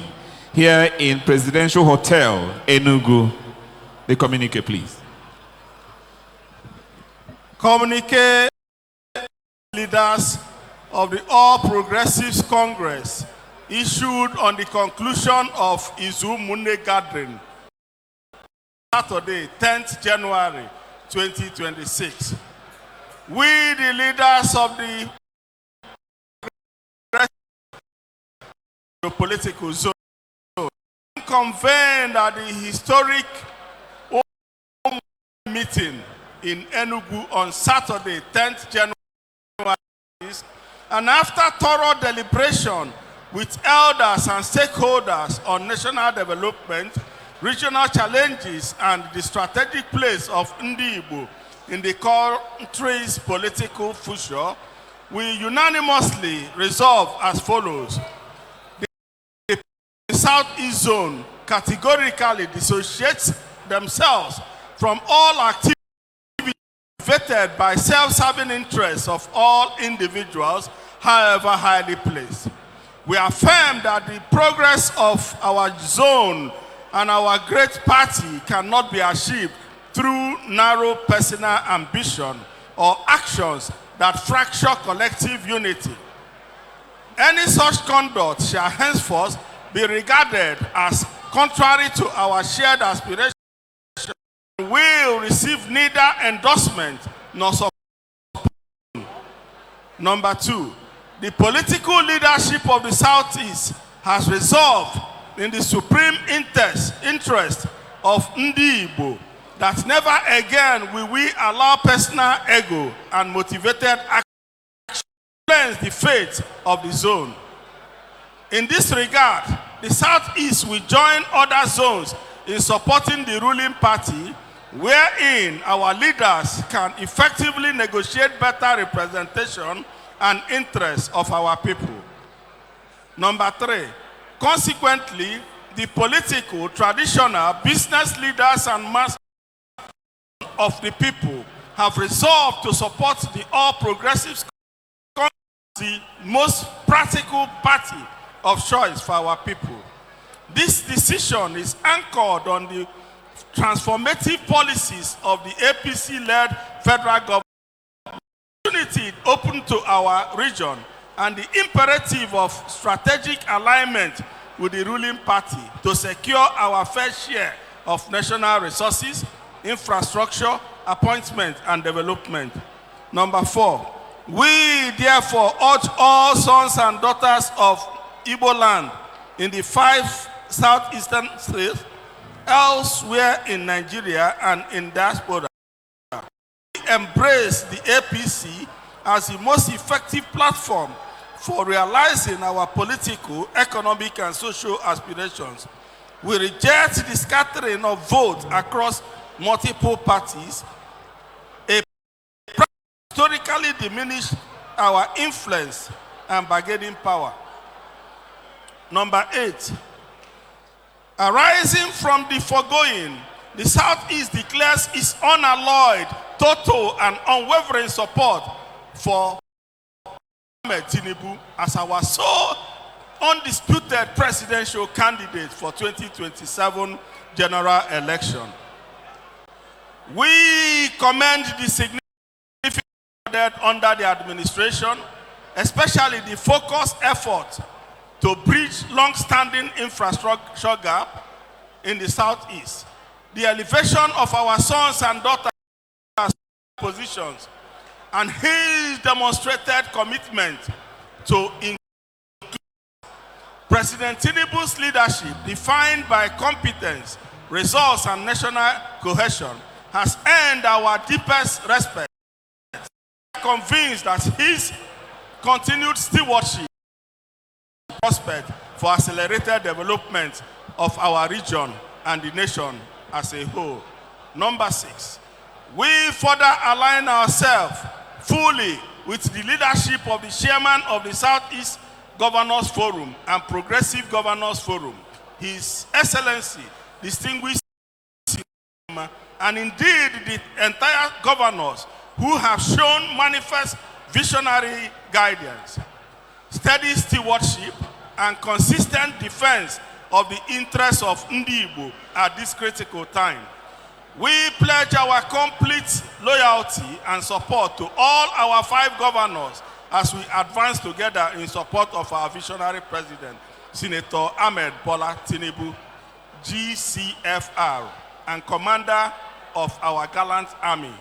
here in Presidential Hotel, Enugu. The communique, please. Communique leaders of the All Progressives Congress issued on the conclusion of Izu Munne gathering, Saturday, 10th January 2026. We, the leaders of the political zone, convened at the historic meeting in Enugu on Saturday, 10th January, and after thorough deliberation with elders and stakeholders on national development, regional challenges, and the strategic place of Ndi Igbo in the country's political future, we unanimously resolve as follows. The Southeast Zone categorically dissociates themselves from all activities vetted by self-serving interests of all individuals, however highly placed. We affirm that the progress of our zone and our great party cannot be achieved through narrow personal ambition or actions that fracture collective unity. Any such conduct shall henceforth be regarded as contrary to our shared aspirations and will receive neither endorsement nor support. Number two, the political leadership of the Southeast has resolved in the supreme interest of Ndi Igbo that never again will we allow personal ego and motivated action to influence the fate of the zone. In this regard, the Southeast will join other zones in supporting the ruling party, wherein our leaders can effectively negotiate better representation and interests of our people. Number three, consequently, the political, traditional, business leaders and mass of the people have resolved to support the All Progressives Congress, the most practical party of choice for our people. This decision is anchored on the transformative policies of the APC-led federal government, opportunity open to our region, and the imperative of strategic alignment with the ruling party to secure our fair share of national resources, infrastructure, appointment, and development. Number four, we therefore urge all sons and daughters of Igbo land in the 5 southeastern states, elsewhere in Nigeria and in diaspora, embrace the APC as the most effective platform for realizing our political, economic, and social aspirations. We reject the scattering of votes across multiple parties, a historically diminished our influence and bargaining power. Number 8, arising from the foregoing, the Southeast declares its unalloyed, total, and unwavering support for Tinubu as our sole undisputed presidential candidate for 2027 general election. We commend the significant under the administration, especially the focused effort to bridge long-standing infrastructure gap in the Southeast, the elevation of our sons and daughters positions, and his demonstrated commitment to President Tinubu's leadership, defined by competence, resource, and national cohesion, has earned our deepest respect. I'm convinced that his continued stewardship prospect for accelerated development of our region and the nation as a whole. Number 6, we further align ourselves fully with the leadership of the chairman of the Southeast Governors Forum and Progressive Governors Forum, His Excellency, distinguished, and indeed the entire governors who have shown manifest visionary guidance, steady stewardship, and consistent defense of the interests of Ndi Igbo at this critical time. We pledge our complete loyalty and support to all our 5 governors as we advance together in support of our visionary president, Senator Ahmed Bola Tinubu, GCFR, and commander of our gallant army.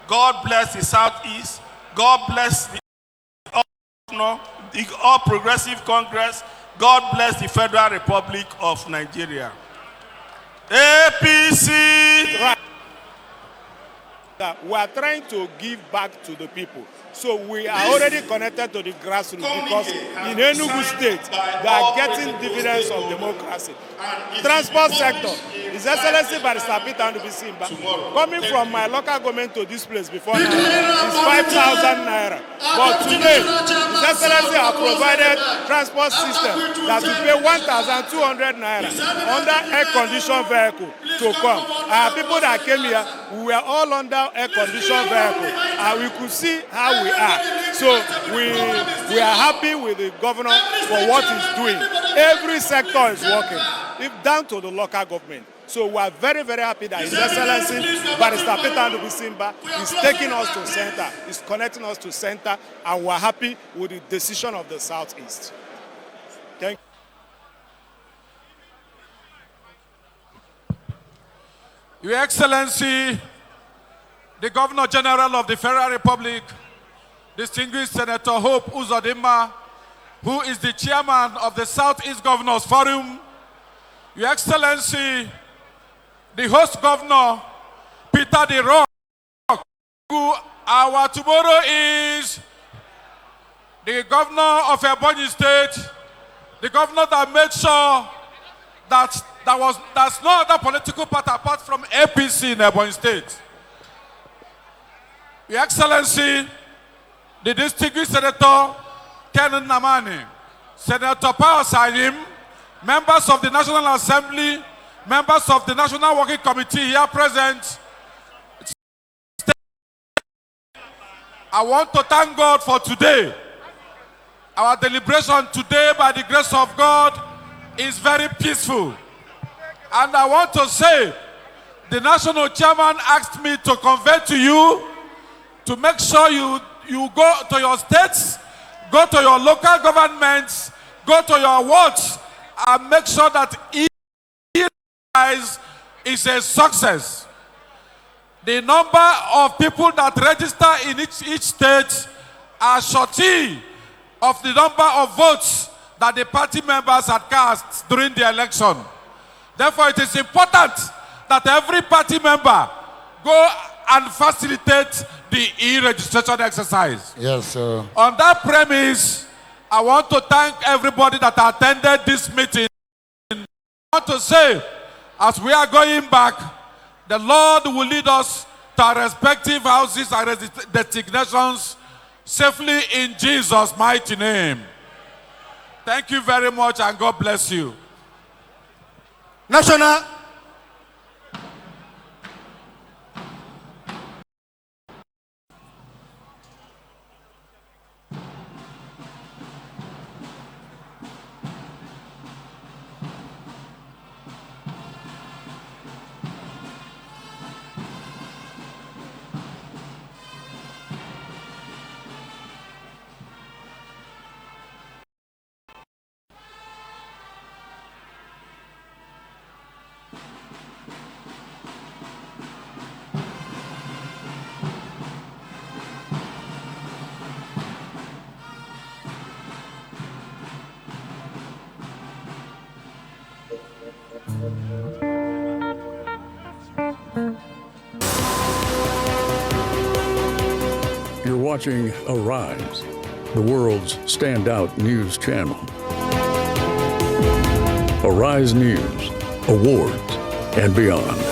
God bless the Southeast. God bless the All Progressive Congress. God bless the Federal Republic of Nigeria. APC. Right. That we are trying to give back to the people. So we are already connected to the grassroots because in Enugu State, they are getting dividends of democracy. Transport sector, His Excellency Barrister Peter Ndubisimba, coming from my local government to this place before now, is 5,000 naira. But today, His Excellency has provided transport system that will pay 1,200 naira under air-conditioned vehicle to come. Our people that came here, we were all under air-conditioned vehicle, and we could see how we are. So we are happy with the governor for what he's doing. Every sector is working, down to the local government. So we are very, very happy that His Excellency Barrister Peter Ndubisimba is taking us to center, is connecting us to center, and we are happy with the decision of the Southeast. Thank you. Your Excellency, the Governor General of the Federal Republic, distinguished Senator Hope Uzodimma, who is the chairman of the Southeast Governors Forum, Your Excellency, the host governor, Peter the Rock, who our tomorrow is the governor of Ebonyi State, the governor that made sure that there's no other political party apart from APC in Ebonyi State. Your Excellency, the distinguished Senator Ken Namani, Senator Paul Sayim, members of the National Assembly, members of the National Working Committee here present, I want to thank God for today. Our deliberation today, by the grace of God, is very peaceful. And I want to say, the national chairman asked me to convey to you to make sure you go to your states, go to your local governments, go to your wards, and make sure that each is a success. The number of people that register in each state are shorty of the number of votes that the party members had cast during the election. Therefore, it is important that every party member go and facilitate the e-registration exercise. Yes, sir. On that premise, I want to thank everybody that attended this meeting. I want to say, as we are going back, the Lord will lead us to our respective houses and designations safely in Jesus' mighty name. Thank you very much, and God bless you. National You're watching Arise, the world's standout news channel. Arise News, awards, and beyond.